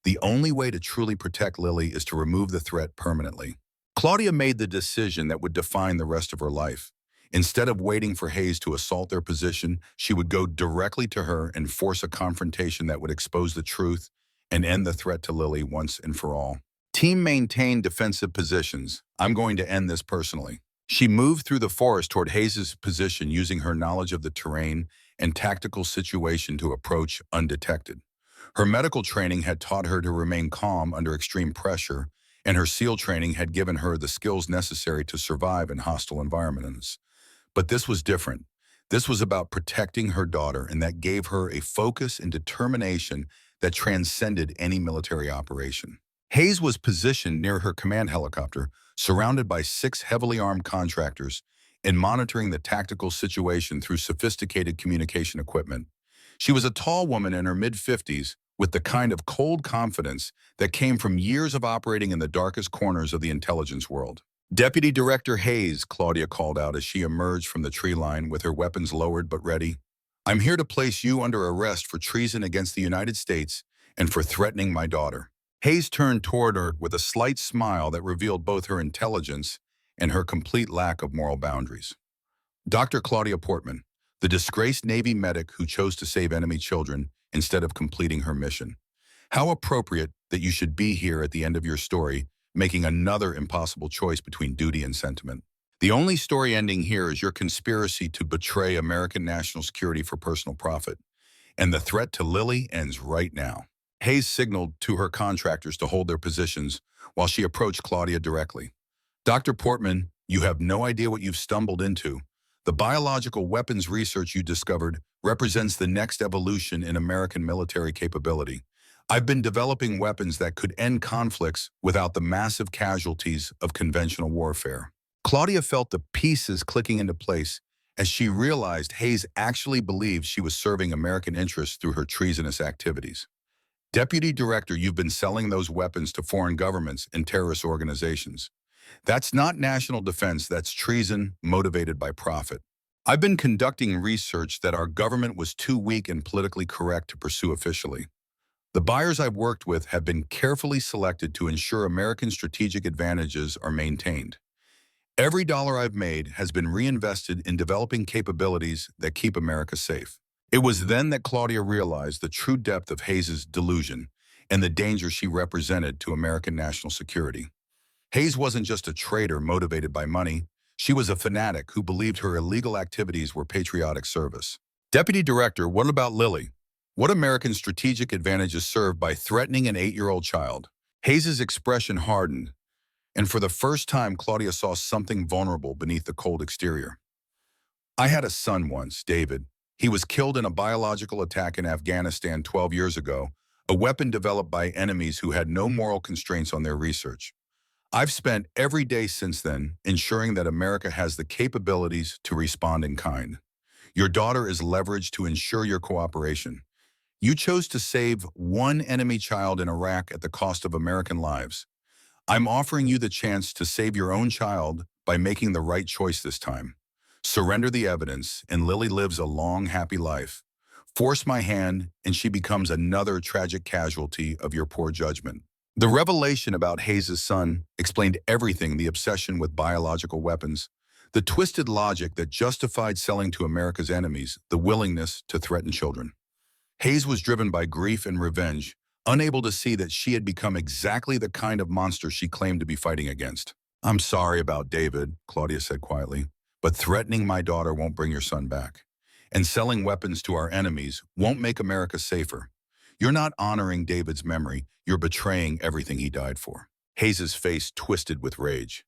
The only way to truly protect Lily is to remove the threat permanently. Claudia made the decision that would define the rest of her life. Instead of waiting for Hayes to assault their position, she would go directly to her and force a confrontation that would expose the truth and end the threat to Lily once and for all. Team, maintain defensive positions. I'm going to end this personally. She moved through the forest toward Hayes's position, using her knowledge of the terrain and tactical situation to approach undetected. Her medical training had taught her to remain calm under extreme pressure, and her SEAL training had given her the skills necessary to survive in hostile environments. But this was different. This was about protecting her daughter, and that gave her a focus and determination that transcended any military operation. Hayes was positioned near her command helicopter, surrounded by 6 heavily armed contractors, and monitoring the tactical situation through sophisticated communication equipment. She was a tall woman in her mid-50s, with the kind of cold confidence that came from years of operating in the darkest corners of the intelligence world. "Deputy Director Hayes," Claudia called out as she emerged from the tree line with her weapons lowered but ready. "I'm here to place you under arrest for treason against the United States and for threatening my daughter." Hayes turned toward her with a slight smile that revealed both her intelligence and her complete lack of moral boundaries. "Dr. Claudia Portman, the disgraced Navy medic who chose to save enemy children instead of completing her mission. How appropriate that you should be here at the end of your story, making another impossible choice between duty and sentiment. The only story ending here is your conspiracy to betray American national security for personal profit. And the threat to Lily ends right now." Hayes signaled to her contractors to hold their positions while she approached Claudia directly. "Dr. Portman, you have no idea what you've stumbled into. The biological weapons research you discovered represents the next evolution in American military capability. I've been developing weapons that could end conflicts without the massive casualties of conventional warfare." Claudia felt the pieces clicking into place as she realized Hayes actually believed she was serving American interests through her treasonous activities. "Deputy Director, you've been selling those weapons to foreign governments and terrorist organizations. That's not national defense, that's treason motivated by profit. I've been conducting research that our government was too weak and politically correct to pursue officially. The buyers I've worked with have been carefully selected to ensure American strategic advantages are maintained. Every dollar I've made has been reinvested in developing capabilities that keep America safe. It was then that Claudia realized the true depth of Hayes' delusion and the danger she represented to American national security. Hayes wasn't just a traitor motivated by money. She was a fanatic who believed her illegal activities were patriotic service. Deputy Director, what about Lily? What American strategic advantage is served by threatening an 8-year-old child? Hayes' expression hardened, and for the first time, Claudia saw something vulnerable beneath the cold exterior. I had a son once, David. He was killed in a biological attack in Afghanistan 12 years ago, a weapon developed by enemies who had no moral constraints on their research. I've spent every day since then ensuring that America has the capabilities to respond in kind. Your daughter is leveraged to ensure your cooperation. You chose to save one enemy child in Iraq at the cost of American lives. I'm offering you the chance to save your own child by making the right choice this time. Surrender the evidence, and Lily lives a long, happy life. Force my hand, and she becomes another tragic casualty of your poor judgment. The revelation about Hayes' son explained everything: the obsession with biological weapons, the twisted logic that justified selling to America's enemies, the willingness to threaten children. Hayes was driven by grief and revenge, unable to see that she had become exactly the kind of monster she claimed to be fighting against. I'm sorry about David, Claudia said quietly, but threatening my daughter won't bring your son back. And selling weapons to our enemies won't make America safer. You're not honoring David's memory, you're betraying everything he died for. Hayes' face twisted with rage.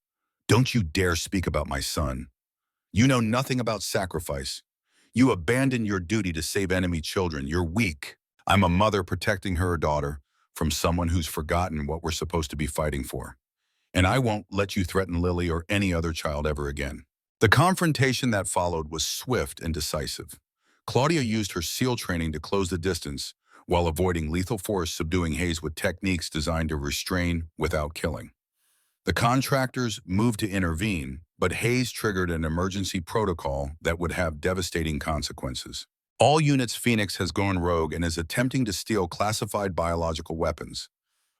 Don't you dare speak about my son. You know nothing about sacrifice. You abandoned your duty to save enemy children. You're weak. I'm a mother protecting her daughter from someone who's forgotten what we're supposed to be fighting for. And I won't let you threaten Lily or any other child ever again. The confrontation that followed was swift and decisive. Claudia used her SEAL training to close the distance while avoiding lethal force, subduing Hayes with techniques designed to restrain without killing. The contractors moved to intervene, but Hayes triggered an emergency protocol that would have devastating consequences. All units Phoenix has gone rogue and is attempting to steal classified biological weapons.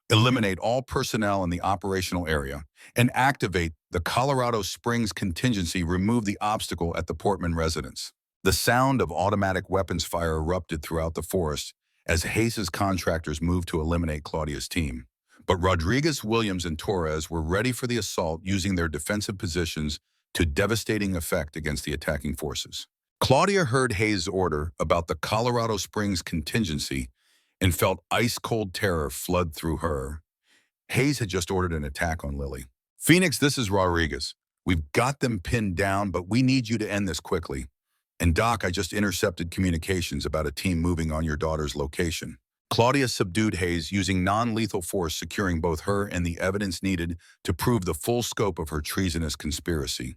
Eliminate all personnel in the operational area, and activate the Colorado Springs contingency. Remove the obstacle at the Portman residence. The sound of automatic weapons fire erupted throughout the forest as Hayes' contractors moved to eliminate Claudia's team. But Rodriguez, Williams, and Torres were ready for the assault, using their defensive positions to devastating effect against the attacking forces. Claudia heard Hayes' order about the Colorado Springs contingency and felt ice-cold terror flood through her. Hayes had just ordered an attack on Lily. Phoenix, this is Rodriguez. We've got them pinned down, but we need you to end this quickly. And Doc, I just intercepted communications about a team moving on your daughter's location. Claudia subdued Hayes, using non-lethal force, securing both her and the evidence needed to prove the full scope of her treasonous conspiracy.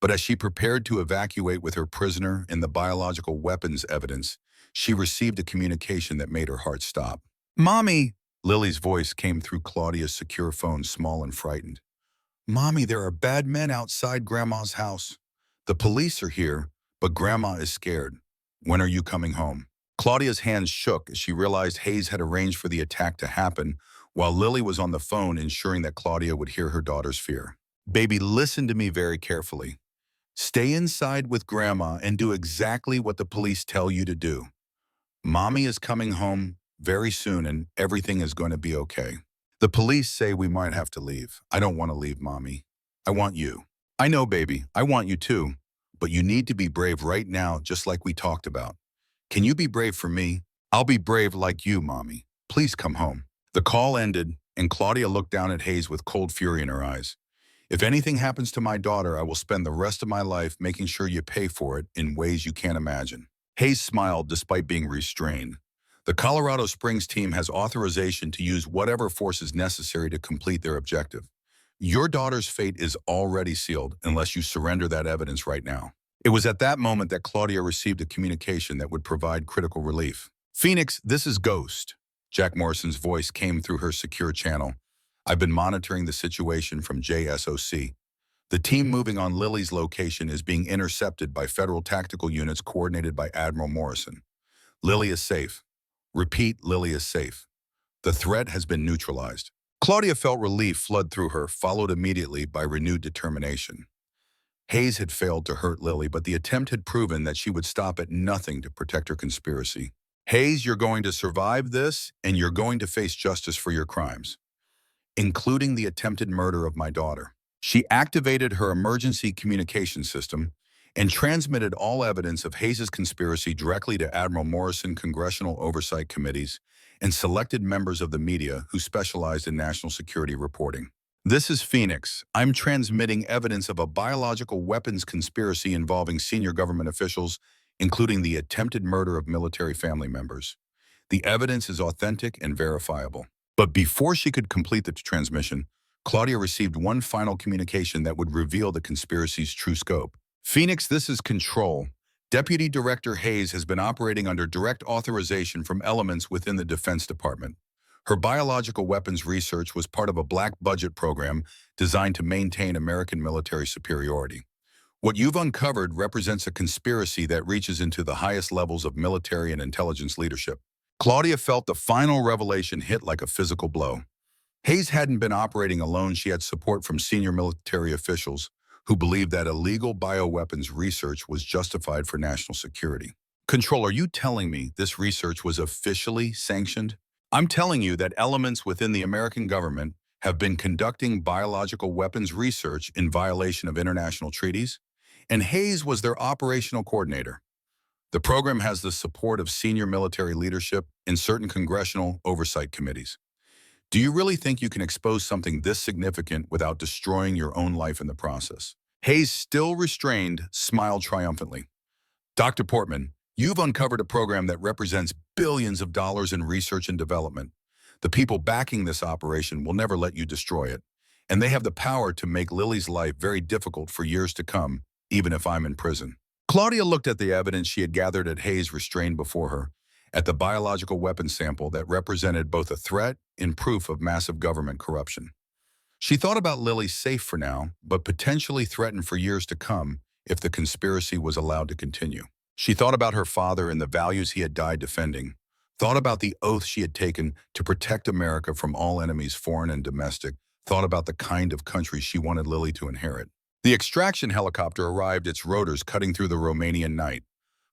But as she prepared to evacuate with her prisoner and the biological weapons evidence, she received a communication that made her heart stop. Mommy! Lily's voice came through Claudia's secure phone, small and frightened. Mommy, there are bad men outside Grandma's house. The police are here, but Grandma is scared. When are you coming home? Claudia's hands shook as she realized Hayes had arranged for the attack to happen, while Lily was on the phone ensuring that Claudia would hear her daughter's fear. Baby, listen to me very carefully. Stay inside with Grandma and do exactly what the police tell you to do. Mommy is coming home very soon and everything is going to be okay. The police say we might have to leave. I don't want to leave, Mommy. I want you. I know, baby. I want you too. But you need to be brave right now, just like we talked about. Can you be brave for me? I'll be brave like you, Mommy. Please come home. The call ended, and Claudia looked down at Hayes with cold fury in her eyes. If anything happens to my daughter, I will spend the rest of my life making sure you pay for it in ways you can't imagine. Hayes smiled despite being restrained. The Colorado Springs team has authorization to use whatever force is necessary to complete their objective. Your daughter's fate is already sealed unless you surrender that evidence right now. It was at that moment that Claudia received a communication that would provide critical relief. Phoenix, this is Ghost. Jack Morrison's voice came through her secure channel. I've been monitoring the situation from JSOC. The team moving on Lily's location is being intercepted by federal tactical units coordinated by Admiral Morrison. Lily is safe. Repeat, Lily is safe. The threat has been neutralized. Claudia felt relief flood through her, followed immediately by renewed determination. Hayes had failed to hurt Lily, but the attempt had proven that she would stop at nothing to protect her conspiracy. Hayes, you're going to survive this, and you're going to face justice for your crimes, including the attempted murder of my daughter. She activated her emergency communication system and transmitted all evidence of Hayes' conspiracy directly to Admiral Morrison congressional oversight committees and selected members of the media who specialized in national security reporting. This is Phoenix. I'm transmitting evidence of a biological weapons conspiracy involving senior government officials, including the attempted murder of military family members. The evidence is authentic and verifiable. But before she could complete the transmission, Claudia received one final communication that would reveal the conspiracy's true scope. Phoenix, this is Control. Deputy Director Hayes has been operating under direct authorization from elements within the Defense Department. Her biological weapons research was part of a black budget program designed to maintain American military superiority. What you've uncovered represents a conspiracy that reaches into the highest levels of military and intelligence leadership. Claudia felt the final revelation hit like a physical blow. Hayes hadn't been operating alone. She had support from senior military officials who believed that illegal bioweapons research was justified for national security. Control, are you telling me this research was officially sanctioned? I'm telling you that elements within the American government have been conducting biological weapons research in violation of international treaties, and Hayes was their operational coordinator. The program has the support of senior military leadership and certain congressional oversight committees. Do you really think you can expose something this significant without destroying your own life in the process? Hayes, still restrained, smiled triumphantly. Dr. Portman, you've uncovered a program that represents billions of dollars in research and development. The people backing this operation will never let you destroy it, and they have the power to make Lily's life very difficult for years to come, even if I'm in prison. Claudia looked at the evidence she had gathered at Hayes restrained before her, at the biological weapon sample that represented both a threat and proof of massive government corruption. She thought about Lily safe for now, but potentially threatened for years to come if the conspiracy was allowed to continue. She thought about her father and the values he had died defending, thought about the oath she had taken to protect America from all enemies, foreign and domestic, thought about the kind of country she wanted Lily to inherit. The extraction helicopter arrived, its rotors cutting through the Romanian night.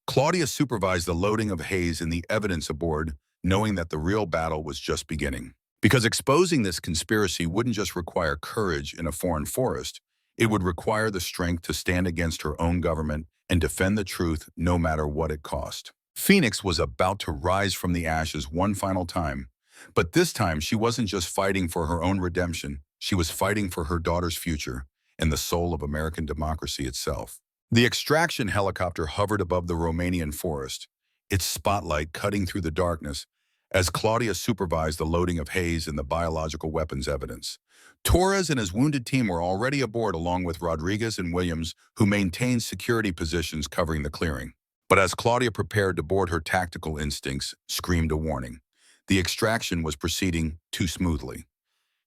Claudia supervised the loading of Hayes and the evidence aboard, knowing that the real battle was just beginning. Because exposing this conspiracy wouldn't just require courage in a foreign forest, it would require the strength to stand against her own government and defend the truth no matter what it cost. Phoenix was about to rise from the ashes one final time, but this time she wasn't just fighting for her own redemption, she was fighting for her daughter's future and the soul of American democracy itself. The extraction helicopter hovered above the Romanian forest, its spotlight cutting through the darkness as Claudia supervised the loading of Hayes and the biological weapons evidence. Torres and his wounded team were already aboard along with Rodriguez and Williams, who maintained security positions covering the clearing. But as Claudia prepared to board, her tactical instincts screamed a warning. The extraction was proceeding too smoothly.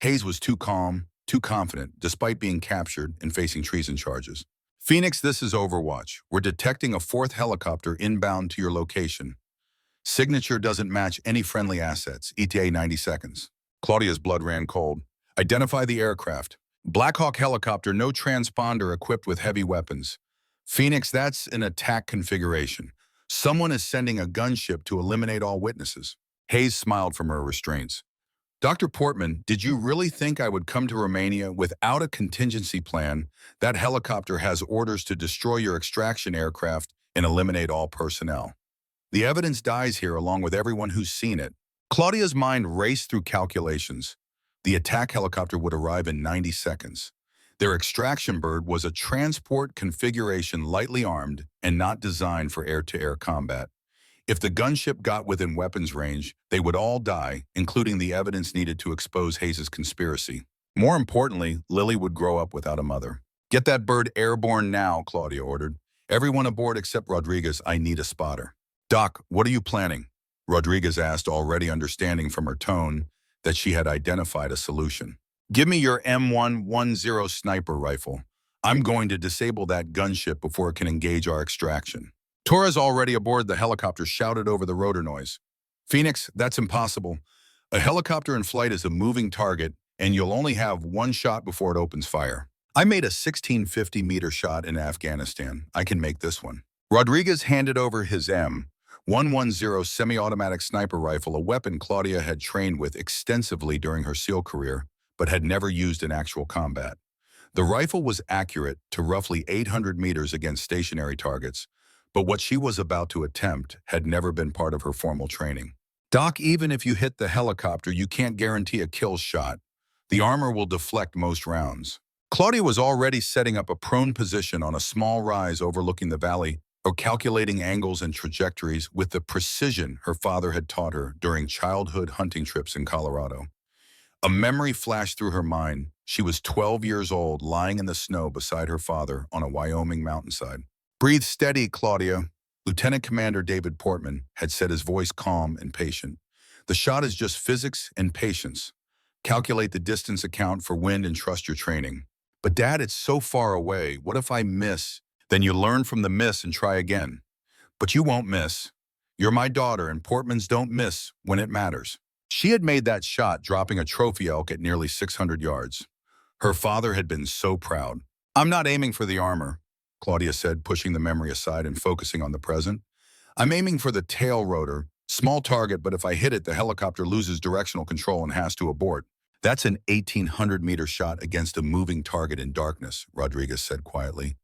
Hayes was too calm, too confident, despite being captured and facing treason charges. Phoenix, this is Overwatch. We're detecting a fourth helicopter inbound to your location. Signature doesn't match any friendly assets. ETA 90 seconds. Claudia's blood ran cold. Identify the aircraft. Black Hawk helicopter, no transponder equipped with heavy weapons. Phoenix, that's an attack configuration. Someone is sending a gunship to eliminate all witnesses. Hayes smiled from her restraints. Dr. Portman, did you really think I would come to Romania without a contingency plan? That helicopter has orders to destroy your extraction aircraft and eliminate all personnel. The evidence dies here along with everyone who's seen it. Claudia's mind raced through calculations. The attack helicopter would arrive in 90 seconds. Their extraction bird was a transport configuration lightly armed and not designed for air-to-air combat. If the gunship got within weapons range, they would all die, including the evidence needed to expose Hayes' conspiracy. More importantly, Lily would grow up without a mother. Get that bird airborne now, Claudia ordered. Everyone aboard except Rodriguez, I need a spotter. Doc, what are you planning? Rodriguez asked, already understanding from her tone that she had identified a solution. Give me your M110 sniper rifle. I'm going to disable that gunship before it can engage our extraction. Torres, already aboard the helicopter, shouted over the rotor noise. Phoenix, that's impossible. A helicopter in flight is a moving target, and you'll only have one shot before it opens fire. I made a 1650-meter shot in Afghanistan. I can make this one. Rodriguez handed over his M110 semi-automatic sniper rifle, a weapon Claudia had trained with extensively during her SEAL career, but had never used in actual combat. The rifle was accurate to roughly 800 meters against stationary targets, but what she was about to attempt had never been part of her formal training. Doc, even if you hit the helicopter, you can't guarantee a kill shot. The armor will deflect most rounds. Claudia was already setting up a prone position on a small rise overlooking the valley, or calculating angles and trajectories with the precision her father had taught her during childhood hunting trips in Colorado. A memory flashed through her mind. She was 12 years old, lying in the snow beside her father on a Wyoming mountainside. "Breathe steady, Claudia," Lieutenant Commander David Portman had said, his voice calm and patient. "The shot is just physics and patience. Calculate the distance, account for wind, and trust your training." "But Dad, it's so far away. What if I miss?" "Then you learn from the miss and try again." "But you won't miss. You're my daughter, and Portmans don't miss when it matters." She had made that shot, dropping a trophy elk at nearly 600 yards. Her father had been so proud. "I'm not aiming for the armor," Claudia said, pushing the memory aside and focusing on the present. "I'm aiming for the tail rotor. Small target, but if I hit it, the helicopter loses directional control and has to abort." "That's an 1,800-meter shot against a moving target in darkness," Rodriguez said quietly.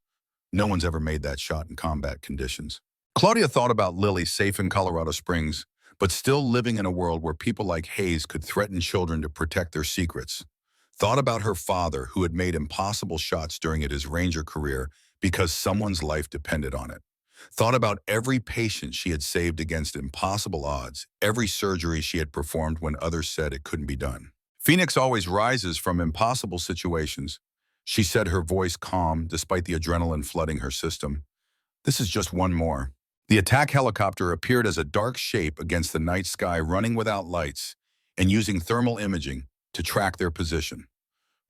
"No one's ever made that shot in combat conditions." Claudia thought about Lily, safe in Colorado Springs, but still living in a world where people like Hayes could threaten children to protect their secrets. Thought about her father, who had made impossible shots during his Ranger career because someone's life depended on it. Thought about every patient she had saved against impossible odds, every surgery she had performed when others said it couldn't be done. "Phoenix always rises from impossible situations," she said, her voice calm despite the adrenaline flooding her system. "This is just one more." The attack helicopter appeared as a dark shape against the night sky, running without lights and using thermal imaging to track their position.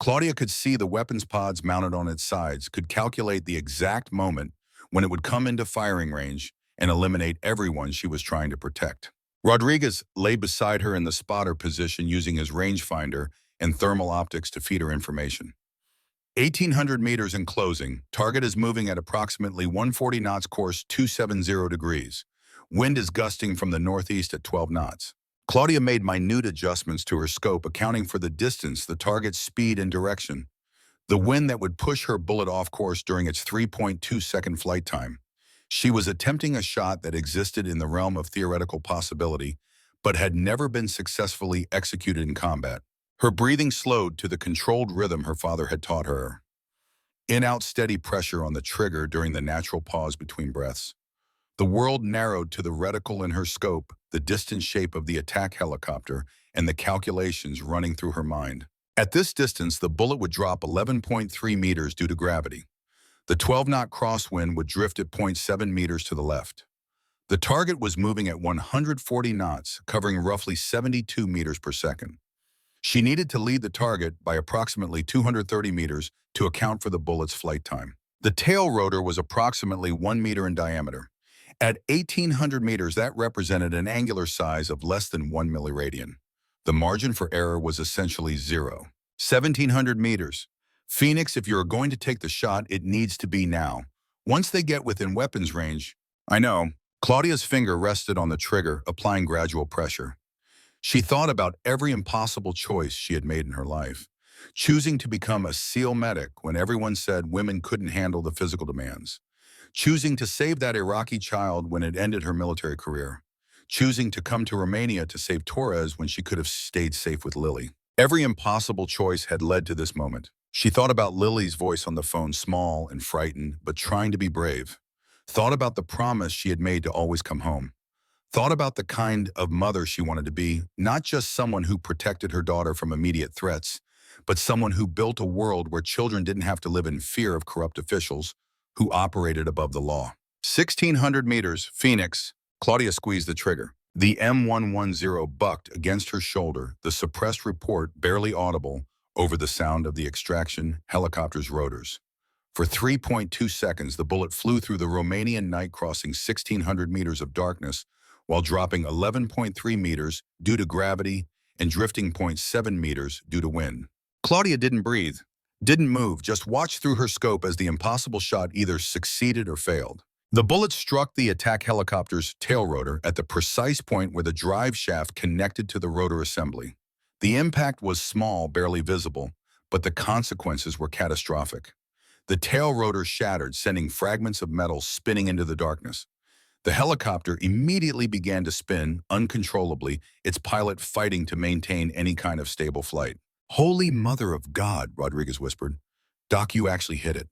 Claudia could see the weapons pods mounted on its sides, could calculate the exact moment when it would come into firing range and eliminate everyone she was trying to protect. Rodriguez lay beside her in the spotter position, using his rangefinder and thermal optics to feed her information. 1,800 meters in closing. Target is moving at approximately 140 knots, course 270 degrees. Wind is gusting from the northeast at 12 knots. Claudia made minute adjustments to her scope, accounting for the distance, the target's speed, and direction. The wind that would push her bullet off course during its 3.2-second flight time. She was attempting a shot that existed in the realm of theoretical possibility, but had never been successfully executed in combat. Her breathing slowed to the controlled rhythm her father had taught her. In-out steady pressure on the trigger during the natural pause between breaths. The world narrowed to the reticle in her scope, the distant shape of the attack helicopter, and the calculations running through her mind. At this distance, the bullet would drop 11.3 meters due to gravity. The 12-knot crosswind would drift at 0.7 meters to the left. The target was moving at 140 knots, covering roughly 72 meters per second. She needed to lead the target by approximately 230 meters to account for the bullet's flight time. The tail rotor was approximately 1 meter in diameter. At 1,800 meters, that represented an angular size of less than 1 milliradian. The margin for error was essentially zero. 1,700 meters. "Phoenix, if you're going to take the shot, it needs to be now. Once they get within weapons range." "I know." Claudia's finger rested on the trigger, applying gradual pressure. She thought about every impossible choice she had made in her life. Choosing to become a SEAL medic when everyone said women couldn't handle the physical demands. Choosing to save that Iraqi child when it ended her military career. Choosing to come to Romania to save Torres when she could have stayed safe with Lily. Every impossible choice had led to this moment. She thought about Lily's voice on the phone, small and frightened, but trying to be brave. Thought about the promise she had made to always come home. Thought about the kind of mother she wanted to be, not just someone who protected her daughter from immediate threats, but someone who built a world where children didn't have to live in fear of corrupt officials who operated above the law. 1,600 meters, Phoenix. Claudia squeezed the trigger. The M110 bucked against her shoulder, the suppressed report barely audible over the sound of the extraction helicopter's rotors. For 3.2 seconds, the bullet flew through the Romanian night, crossing 1,600 meters of darkness, while dropping 11.3 meters due to gravity and drifting 0.7 meters due to wind. Claudia didn't breathe. Didn't move, just watched through her scope as the impossible shot either succeeded or failed. The bullet struck the attack helicopter's tail rotor at the precise point where the drive shaft connected to the rotor assembly. The impact was small, barely visible, but the consequences were catastrophic. The tail rotor shattered, sending fragments of metal spinning into the darkness. The helicopter immediately began to spin uncontrollably, its pilot fighting to maintain any kind of stable flight. "Holy Mother of God," Rodriguez whispered. "Doc, you actually hit it.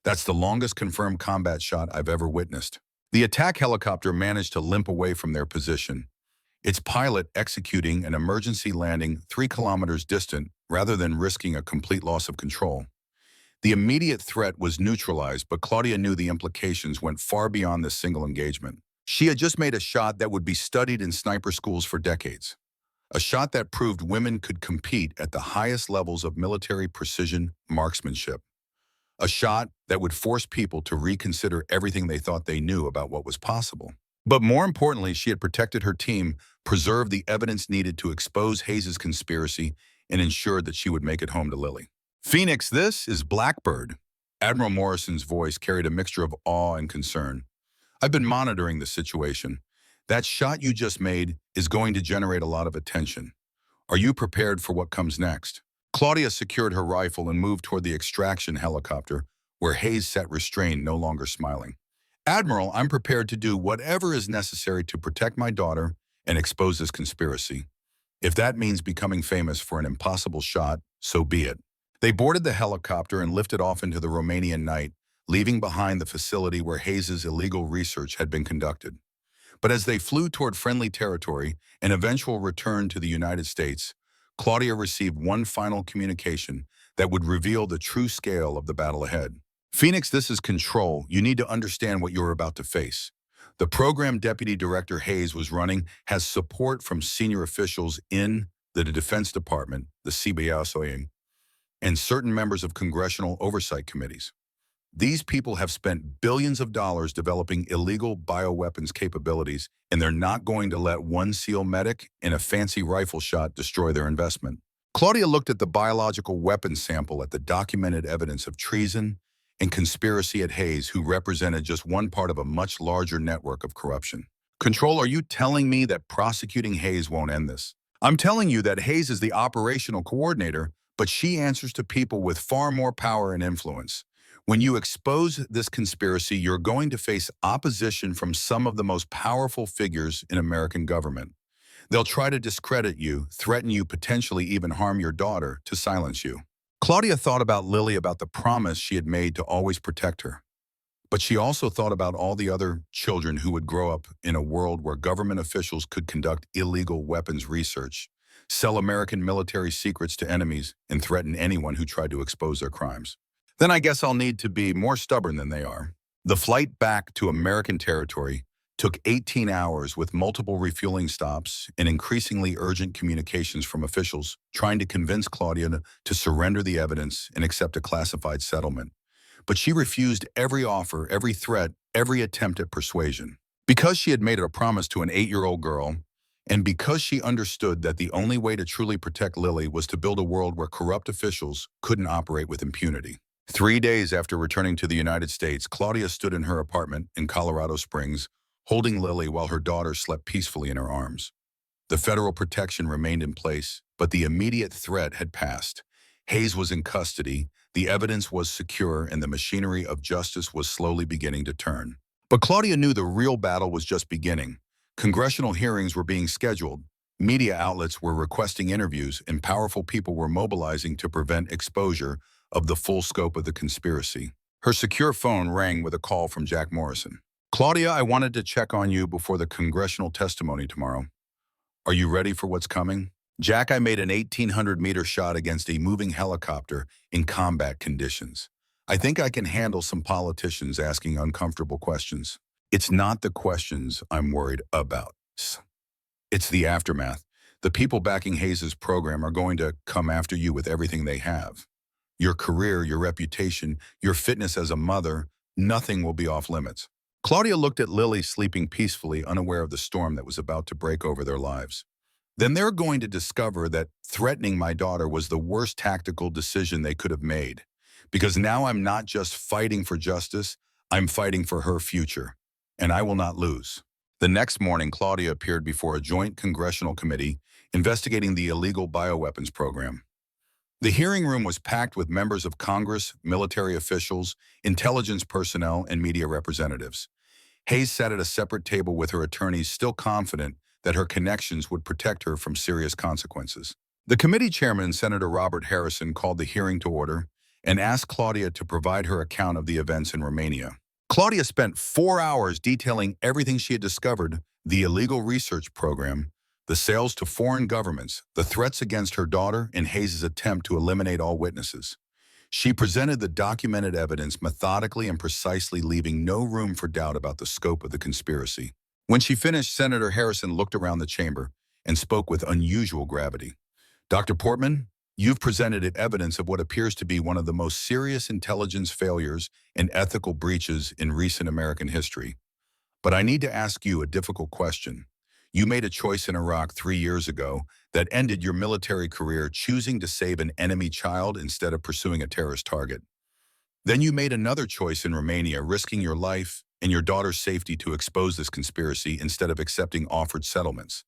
That's the longest confirmed combat shot I've ever witnessed." The attack helicopter managed to limp away from their position, its pilot executing an emergency landing 3 kilometers distant rather than risking a complete loss of control. The immediate threat was neutralized, but Claudia knew the implications went far beyond this single engagement. She had just made a shot that would be studied in sniper schools for decades. A shot that proved women could compete at the highest levels of military precision marksmanship. A shot that would force people to reconsider everything they thought they knew about what was possible. But more importantly, she had protected her team, preserved the evidence needed to expose Hayes' conspiracy, and ensured that she would make it home to Lily. "Phoenix, this is Blackbird." Admiral Morrison's voice carried a mixture of awe and concern. "I've been monitoring the situation. That shot you just made is going to generate a lot of attention. Are you prepared for what comes next?" Claudia secured her rifle and moved toward the extraction helicopter, where Hayes sat restrained, no longer smiling. "Admiral, I'm prepared to do whatever is necessary to protect my daughter and expose this conspiracy. If that means becoming famous for an impossible shot, so be it." They boarded the helicopter and lifted off into the Romanian night, leaving behind the facility where Hayes' illegal research had been conducted. But as they flew toward friendly territory, an eventual return to the United States, Claudia received one final communication that would reveal the true scale of the battle ahead. "Phoenix, this is Control. You need to understand what you're about to face. The program Deputy Director Hayes was running has support from senior officials in the Defense Department, the CBSOing, and certain members of congressional oversight committees. These people have spent billions of dollars developing illegal bioweapons capabilities, and they're not going to let one SEAL medic and a fancy rifle shot destroy their investment." Claudia looked at the biological weapons sample at the documented evidence of treason and conspiracy at Hayes, who represented just one part of a much larger network of corruption. "Control, are you telling me that prosecuting Hayes won't end this?" "I'm telling you that Hayes is the operational coordinator, but she answers to people with far more power and influence. When you expose this conspiracy, you're going to face opposition from some of the most powerful figures in American government. They'll try to discredit you, threaten you, potentially even harm your daughter to silence you." Claudia thought about Lily, about the promise she had made to always protect her. But she also thought about all the other children who would grow up in a world where government officials could conduct illegal weapons research, sell American military secrets to enemies, and threaten anyone who tried to expose their crimes. "Then I guess I'll need to be more stubborn than they are." The flight back to American territory took 18 hours with multiple refueling stops and increasingly urgent communications from officials trying to convince Claudia to surrender the evidence and accept a classified settlement. But she refused every offer, every threat, every attempt at persuasion. Because she had made it a promise to an 8-year-old girl, and because she understood that the only way to truly protect Lily was to build a world where corrupt officials couldn't operate with impunity. 3 days after returning to the United States, Claudia stood in her apartment in Colorado Springs, holding Lily while her daughter slept peacefully in her arms. The federal protection remained in place, but the immediate threat had passed. Hayes was in custody, the evidence was secure, and the machinery of justice was slowly beginning to turn. But Claudia knew the real battle was just beginning. Congressional hearings were being scheduled, media outlets were requesting interviews, and powerful people were mobilizing to prevent exposure of the full scope of the conspiracy. Her secure phone rang with a call from Jack Morrison. "Claudia, I wanted to check on you before the congressional testimony tomorrow. Are you ready for what's coming?" "Jack, I made an 1,800-meter shot against a moving helicopter in combat conditions. I think I can handle some politicians asking uncomfortable questions." "It's not the questions I'm worried about. It's the aftermath. The people backing Hayes' program are going to come after you with everything they have. Your career, your reputation, your fitness as a mother, nothing will be off limits." Claudia looked at Lily sleeping peacefully, unaware of the storm that was about to break over their lives. "Then they're going to discover that threatening my daughter was the worst tactical decision they could have made. because now I'm not just fighting for justice, I'm fighting for her future, and I will not lose. The next morning, Claudia appeared before a joint congressional committee investigating the illegal bioweapons program. The hearing room was packed with members of Congress, military officials, intelligence personnel, and media representatives. Hayes sat at a separate table with her attorneys, still confident that her connections would protect her from serious consequences. The committee chairman, Senator Robert Harrison, called the hearing to order and asked Claudia to provide her account of the events in Romania. Claudia spent 4 hours detailing everything she had discovered: the illegal research program, the sales to foreign governments, the threats against her daughter, and Hayes' attempt to eliminate all witnesses. She presented the documented evidence methodically and precisely, leaving no room for doubt about the scope of the conspiracy. When she finished, Senator Harrison looked around the chamber and spoke with unusual gravity. Dr. Portman, you've presented evidence of what appears to be one of the most serious intelligence failures and ethical breaches in recent American history. But I need to ask you a difficult question. You made a choice in Iraq 3 years ago that ended your military career, choosing to save an enemy child instead of pursuing a terrorist target. Then you made another choice in Romania, risking your life and your daughter's safety to expose this conspiracy instead of accepting offered settlements.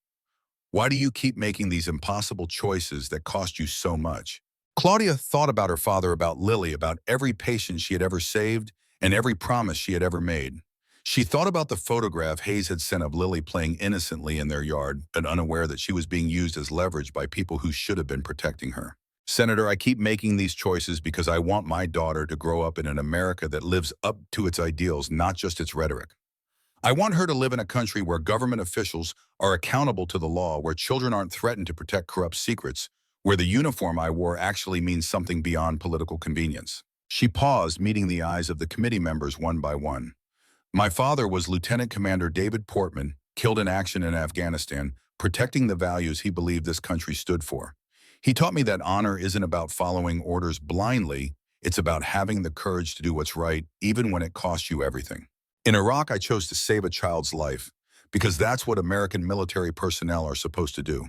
Why do you keep making these impossible choices that cost you so much? Claudia thought about her father, about Lily, about every patient she had ever saved and every promise she had ever made. She thought about the photograph Hayes had sent of Lily playing innocently in their yard, but unaware that she was being used as leverage by people who should have been protecting her. Senator, I keep making these choices because I want my daughter to grow up in an America that lives up to its ideals, not just its rhetoric. I want her to live in a country where government officials are accountable to the law, where children aren't threatened to protect corrupt secrets, where the uniform I wore actually means something beyond political convenience. She paused, meeting the eyes of the committee members one by one. My father was Lieutenant Commander David Portman, killed in action in Afghanistan, protecting the values he believed this country stood for. He taught me that honor isn't about following orders blindly, it's about having the courage to do what's right, even when it costs you everything. In Iraq, I chose to save a child's life because that's what American military personnel are supposed to do.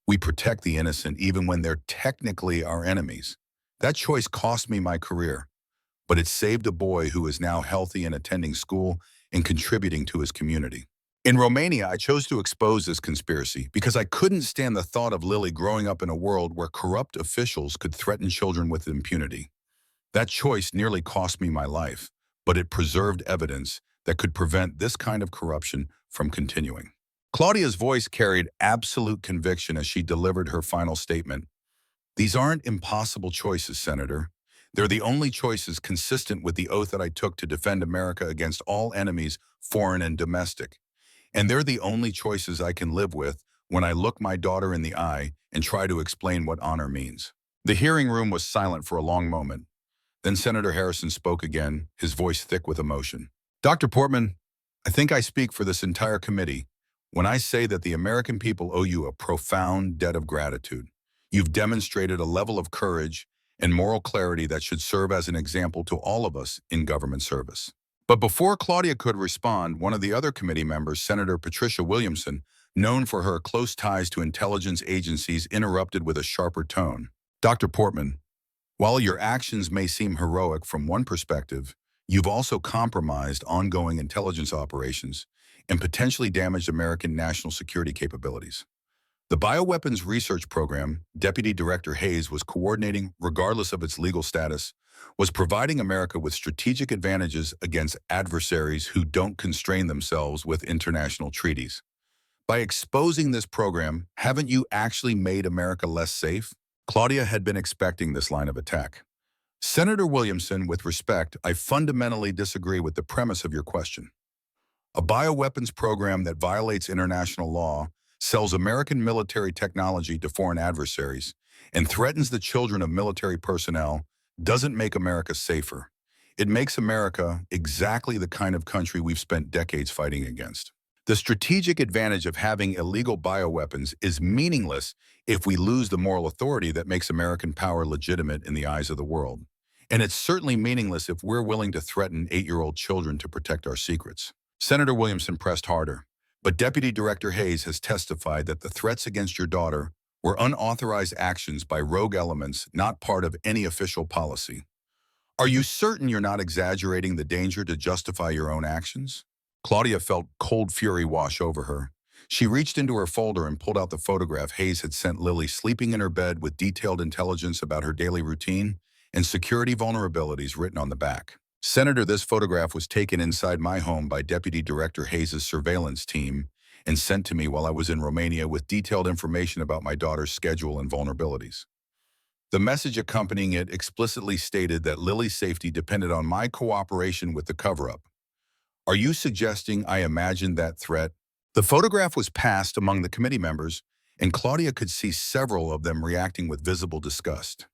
We protect the innocent even when they're technically our enemies. That choice cost me my career, but it saved a boy who is now healthy and attending school and contributing to his community. In Romania, I chose to expose this conspiracy because I couldn't stand the thought of Lily growing up in a world where corrupt officials could threaten children with impunity. That choice nearly cost me my life, but it preserved evidence that could prevent this kind of corruption from continuing. Claudia's voice carried absolute conviction as she delivered her final statement. These aren't impossible choices, Senator. They're the only choices consistent with the oath that I took to defend America against all enemies, foreign and domestic. And they're the only choices I can live with when I look my daughter in the eye and try to explain what honor means. The hearing room was silent for a long moment. Then Senator Harrison spoke again, his voice thick with emotion. Dr. Portman, I think I speak for this entire committee when I say that the American people owe you a profound debt of gratitude. You've demonstrated a level of courage and moral clarity that should serve as an example to all of us in government service. But before Claudia could respond, one of the other committee members, Senator Patricia Williamson, known for her close ties to intelligence agencies, interrupted with a sharper tone. Dr. Portman, while your actions may seem heroic from one perspective, you've also compromised ongoing intelligence operations and potentially damaged American national security capabilities. The bioweapons research program Deputy Director Hayes was coordinating, regardless of its legal status, was providing America with strategic advantages against adversaries who don't constrain themselves with international treaties. By exposing this program, haven't you actually made America less safe? Claudia had been expecting this line of attack. Senator Williamson, with respect, I fundamentally disagree with the premise of your question. A bioweapons program that violates international law, sells American military technology to foreign adversaries, and threatens the children of military personnel doesn't make America safer. It makes America exactly the kind of country we've spent decades fighting against. The strategic advantage of having illegal bioweapons is meaningless if we lose the moral authority that makes American power legitimate in the eyes of the world. And it's certainly meaningless if we're willing to threaten 8-year-old children to protect our secrets. Senator Williamson pressed harder. But Deputy Director Hayes has testified that the threats against your daughter were unauthorized actions by rogue elements, not part of any official policy. Are you certain you're not exaggerating the danger to justify your own actions? Claudia felt cold fury wash over her. She reached into her folder and pulled out the photograph Hayes had sent Lily, sleeping in her bed with detailed intelligence about her daily routine and security vulnerabilities written on the back. Senator, this photograph was taken inside my home by Deputy Director Hayes' surveillance team and sent to me while I was in Romania with detailed information about my daughter's schedule and vulnerabilities. The message accompanying it explicitly stated that Lily's safety depended on my cooperation with the cover-up. Are you suggesting I imagined that threat? The photograph was passed among the committee members, and Claudia could see several of them reacting with visible disgust.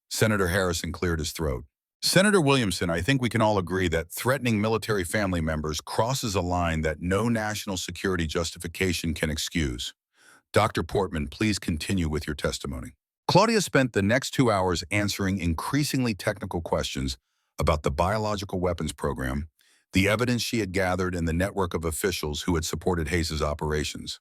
Senator Harrison cleared his throat. Senator Williamson, I think we can all agree that threatening military family members crosses a line that no national security justification can excuse. Dr. Portman, please continue with your testimony. Claudia spent the next 2 hours answering increasingly technical questions about the biological weapons program, the evidence she had gathered, and the network of officials who had supported Hayes' operations.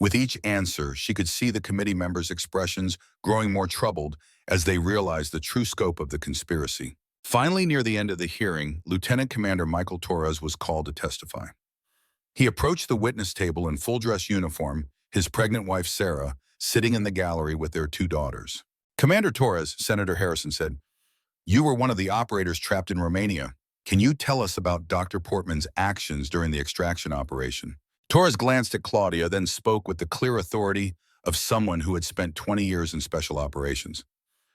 With each answer, she could see the committee members' expressions growing more troubled as they realized the true scope of the conspiracy. Finally, near the end of the hearing, Lieutenant Commander Michael Torres was called to testify. He approached the witness table in full-dress uniform, his pregnant wife Sarah sitting in the gallery with their 2 daughters. Commander Torres, Senator Harrison said, you were one of the operators trapped in Romania. Can you tell us about Dr. Portman's actions during the extraction operation? Torres glanced at Claudia, then spoke with the clear authority of someone who had spent 20 years in special operations.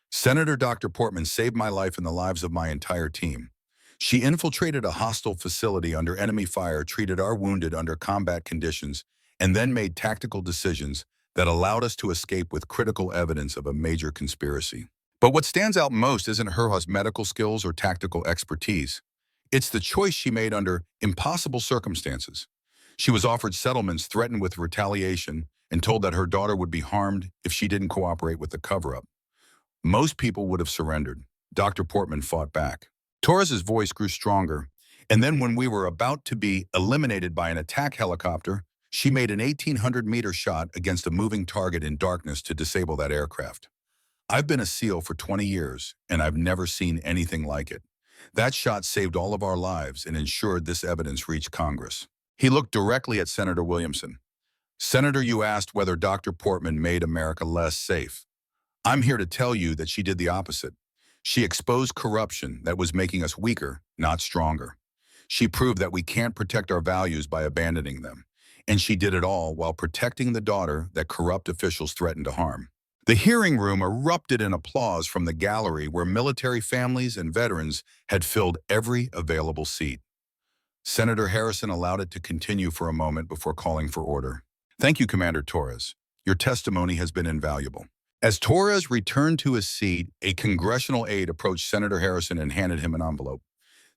Senator, Dr. Portman saved my life and the lives of my entire team. She infiltrated a hostile facility under enemy fire, treated our wounded under combat conditions, and then made tactical decisions that allowed us to escape with critical evidence of a major conspiracy. But what stands out most isn't her medical skills or tactical expertise. It's the choice she made under impossible circumstances. She was offered settlements, threatened with retaliation, and told that her daughter would be harmed if she didn't cooperate with the cover-up. Most people would have surrendered. Dr. Portman fought back. Torres's voice grew stronger, and then when we were about to be eliminated by an attack helicopter, she made an 1,800-meter shot against a moving target in darkness to disable that aircraft. I've been a SEAL for 20 years, and I've never seen anything like it. That shot saved all of our lives and ensured this evidence reached Congress. He looked directly at Senator Williamson. Senator, you asked whether Dr. Portman made America less safe. I'm here to tell you that she did the opposite. She exposed corruption that was making us weaker, not stronger. She proved that we can't protect our values by abandoning them. And she did it all while protecting the daughter that corrupt officials threatened to harm. The hearing room erupted in applause from the gallery where military families and veterans had filled every available seat. Senator Harrison allowed it to continue for a moment before calling for order. Thank you, Commander Torres. Your testimony has been invaluable. As Torres returned to his seat, a congressional aide approached Senator Harrison and handed him an envelope.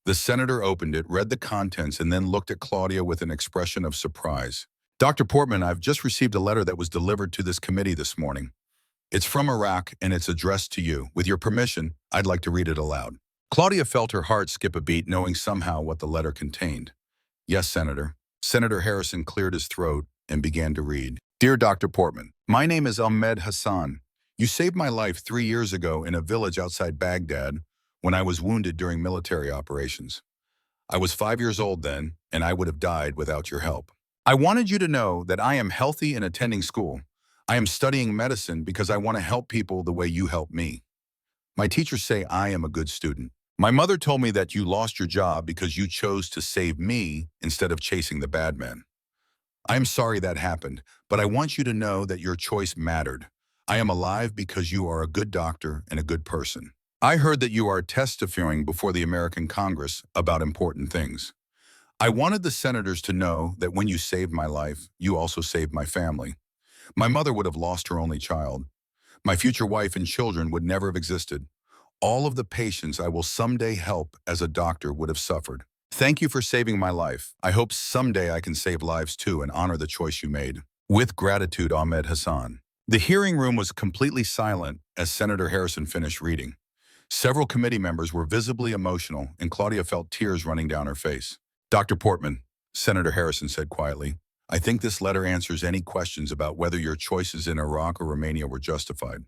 The senator opened it, read the contents, and then looked at Claudia with an expression of surprise. Dr. Portman, I've just received a letter that was delivered to this committee this morning. It's from Iraq, and it's addressed to you. With your permission, I'd like to read it aloud. Claudia felt her heart skip a beat, knowing somehow what the letter contained. Yes, Senator. Senator Harrison cleared his throat and began to read. Dear Dr. Portman, my name is Ahmed Hassan. You saved my life 3 years ago in a village outside Baghdad when I was wounded during military operations. I was 5 years old then, and I would have died without your help. I wanted you to know that I am healthy and attending school. I am studying medicine because I want to help people the way you helped me. My teachers say I am a good student. My mother told me that you lost your job because you chose to save me instead of chasing the bad men. I am sorry that happened, but I want you to know that your choice mattered. I am alive because you are a good doctor and a good person. I heard that you are testifying before the American Congress about important things. I wanted the senators to know that when you saved my life, you also saved my family. My mother would have lost her only child. My future wife and children would never have existed. All of the patients I will someday help as a doctor would have suffered. Thank you for saving my life. I hope someday I can save lives too and honor the choice you made. With gratitude, Ahmed Hassan. The hearing room was completely silent as Senator Harrison finished reading. Several committee members were visibly emotional, and Claudia felt tears running down her face. Dr. Portman, Senator Harrison said quietly, I think this letter answers any questions about whether your choices in Iraq or Romania were justified.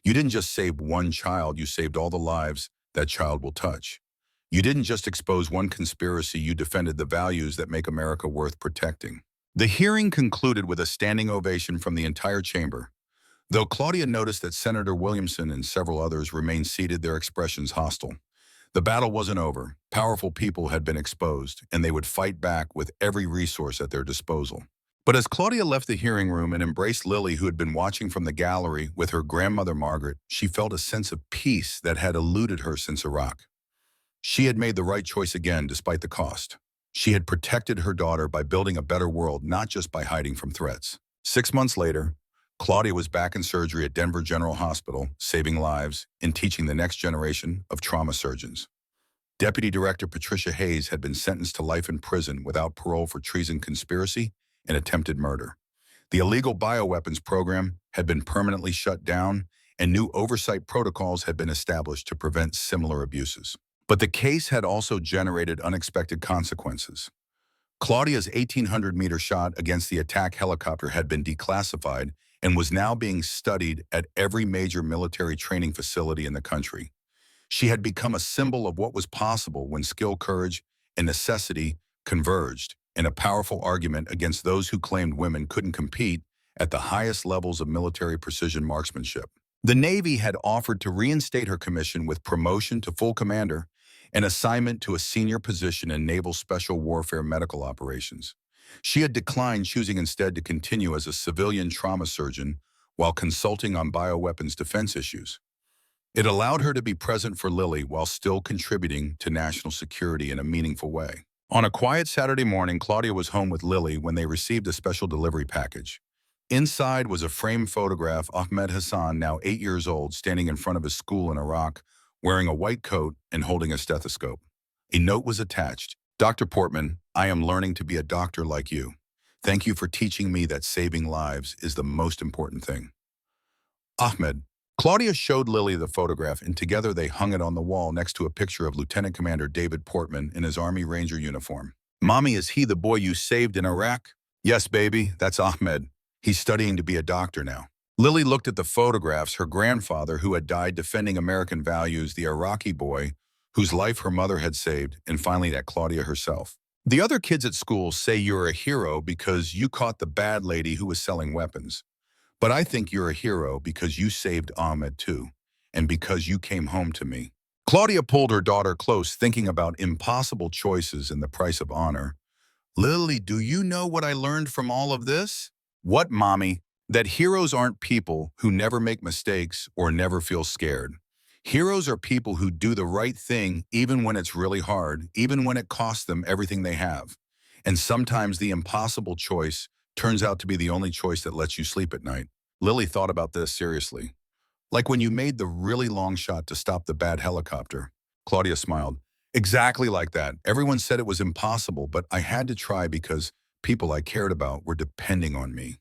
You didn't just save one child, you saved all the lives that child will touch. You didn't just expose one conspiracy, you defended the values that make America worth protecting. The hearing concluded with a standing ovation from the entire chamber. Though Claudia noticed that Senator Williamson and several others remained seated, their expressions hostile. The battle wasn't over. Powerful people had been exposed, and they would fight back with every resource at their disposal. But as Claudia left the hearing room and embraced Lily, who had been watching from the gallery with her grandmother Margaret, she felt a sense of peace that had eluded her since Iraq. She had made the right choice again, despite the cost. She had protected her daughter by building a better world, not just by hiding from threats. 6 months later, Claudia was back in surgery at Denver General Hospital, saving lives and teaching the next generation of trauma surgeons. Deputy Director Patricia Hayes had been sentenced to life in prison without parole for treason, conspiracy, and attempted murder. The illegal bioweapons program had been permanently shut down, and new oversight protocols had been established to prevent similar abuses. But the case had also generated unexpected consequences. Claudia's 1,800-meter shot against the attack helicopter had been declassified and was now being studied at every major military training facility in the country. She had become a symbol of what was possible when skill, courage, and necessity converged, in a powerful argument against those who claimed women couldn't compete at the highest levels of military precision marksmanship. The Navy had offered to reinstate her commission with promotion to full commander and assignment to a senior position in Naval Special Warfare Medical Operations. She had declined, choosing instead to continue as a civilian trauma surgeon while consulting on bioweapons defense issues. It allowed her to be present for Lily while still contributing to national security in a meaningful way. On a quiet Saturday morning, Claudia was home with Lily when they received a special delivery package. Inside was a framed photograph of Ahmed Hassan, now 8 years old, standing in front of his school in Iraq, wearing a white coat and holding a stethoscope. A note was attached. "Dr. Portman, I am learning to be a doctor like you. Thank you for teaching me that saving lives is the most important thing. Ahmed." Claudia showed Lily the photograph, and together they hung it on the wall next to a picture of Lieutenant Commander David Portman in his Army Ranger uniform. "Mommy, is he the boy you saved in Iraq?" "Yes, baby, that's Ahmed. He's studying to be a doctor now." Lily looked at the photographs, her grandfather who had died defending American values, the Iraqi boy whose life her mother had saved, and finally at Claudia herself. "The other kids at school say you're a hero because you caught the bad lady who was selling weapons. But I think you're a hero because you saved Ahmed too, and because you came home to me." Claudia pulled her daughter close, thinking about impossible choices and the price of honor. "Lily, do you know what I learned from all of this?" "What, Mommy?" "That heroes aren't people who never make mistakes or never feel scared. Heroes are people who do the right thing even when it's really hard, even when it costs them everything they have. And sometimes the impossible choice turns out to be the only choice that lets you sleep at night." Lily thought about this seriously. "Like when you made the really long shot to stop the bad helicopter." Claudia smiled. "Exactly like that. Everyone said it was impossible, but I had to try because people I cared about were depending on me.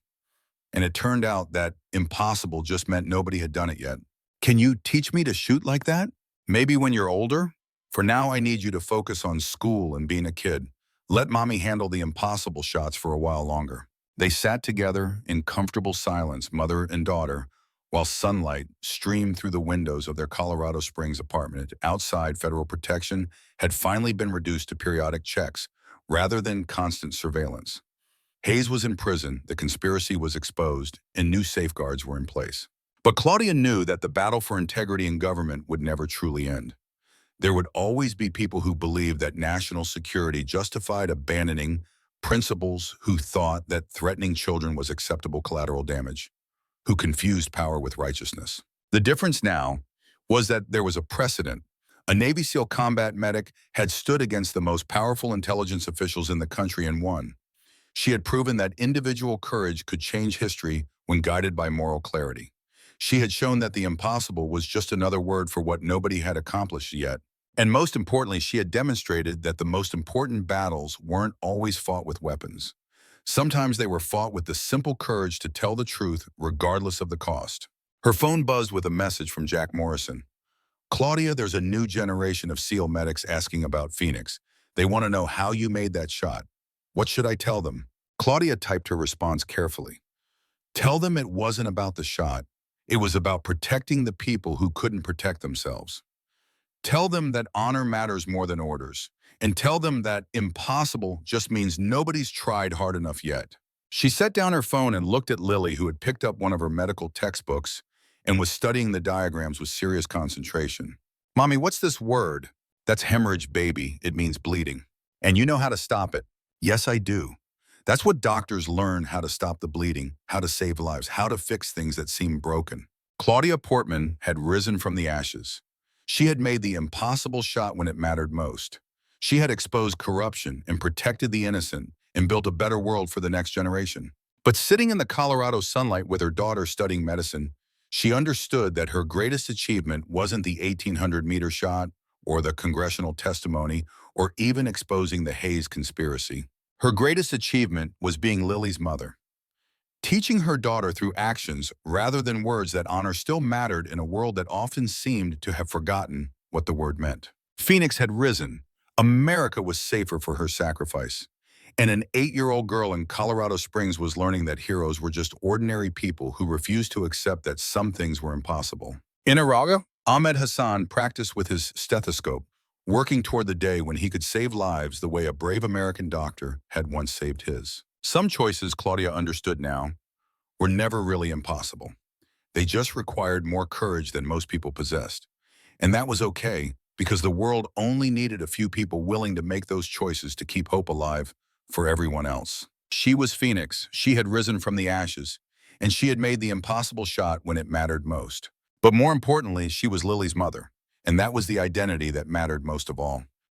And it turned out that impossible just meant nobody had done it yet." "Can you teach me to shoot like that?" "Maybe when you're older. For now, I need you to focus on school and being a kid. Let Mommy handle the impossible shots for a while longer." They sat together in comfortable silence, mother and daughter, while sunlight streamed through the windows of their Colorado Springs apartment. Outside, federal protection had finally been reduced to periodic checks rather than constant surveillance. Hayes was in prison, the conspiracy was exposed, and new safeguards were in place. But Claudia knew that the battle for integrity in government would never truly end. There would always be people who believed that national security justified abandoning principals, who thought that threatening children was acceptable collateral damage, who confused power with righteousness. The difference now was that there was a precedent. A Navy SEAL combat medic had stood against the most powerful intelligence officials in the country and won. She had proven that individual courage could change history when guided by moral clarity. She had shown that the impossible was just another word for what nobody had accomplished yet. And most importantly, she had demonstrated that the most important battles weren't always fought with weapons. Sometimes they were fought with the simple courage to tell the truth regardless of the cost. Her phone buzzed with a message from Jack Morrison. "Claudia, there's a new generation of SEAL medics asking about Phoenix. They want to know how you made that shot. What should I tell them?" Claudia typed her response carefully. "Tell them it wasn't about the shot. It was about protecting the people who couldn't protect themselves. Tell them that honor matters more than orders. And tell them that impossible just means nobody's tried hard enough yet. She set down her phone and looked at Lily, who had picked up one of her medical textbooks and was studying the diagrams with serious concentration. Mommy, what's this word? That's hemorrhage, baby. It means bleeding. And you know how to stop it. Yes, I do. That's what doctors learn: how to stop the bleeding, how to save lives, how to fix things that seem broken. Claudia Portman had risen from the ashes. She had made the impossible shot when it mattered most. She had exposed corruption and protected the innocent and built a better world for the next generation. But sitting in the Colorado sunlight with her daughter studying medicine, she understood that her greatest achievement wasn't the 1,800-meter shot or the congressional testimony or even exposing the Hayes conspiracy. Her greatest achievement was being Lily's mother. Teaching her daughter through actions rather than words that honor still mattered in a world that often seemed to have forgotten what the word meant. Phoenix had risen. America was safer for her sacrifice. And an 8-year-old girl in Colorado Springs was learning that heroes were just ordinary people who refused to accept that some things were impossible. In Iraga, Ahmed Hassan practiced with his stethoscope, working toward the day when he could save lives the way a brave American doctor had once saved his. Some choices, Claudia understood now, were never really impossible. They just required more courage than most people possessed. And that was okay, because the world only needed a few people willing to make those choices to keep hope alive for everyone else. She was Phoenix. She had risen from the ashes, and she had made the impossible shot when it mattered most. But more importantly, she was Lily's mother, and that was the identity that mattered most of all.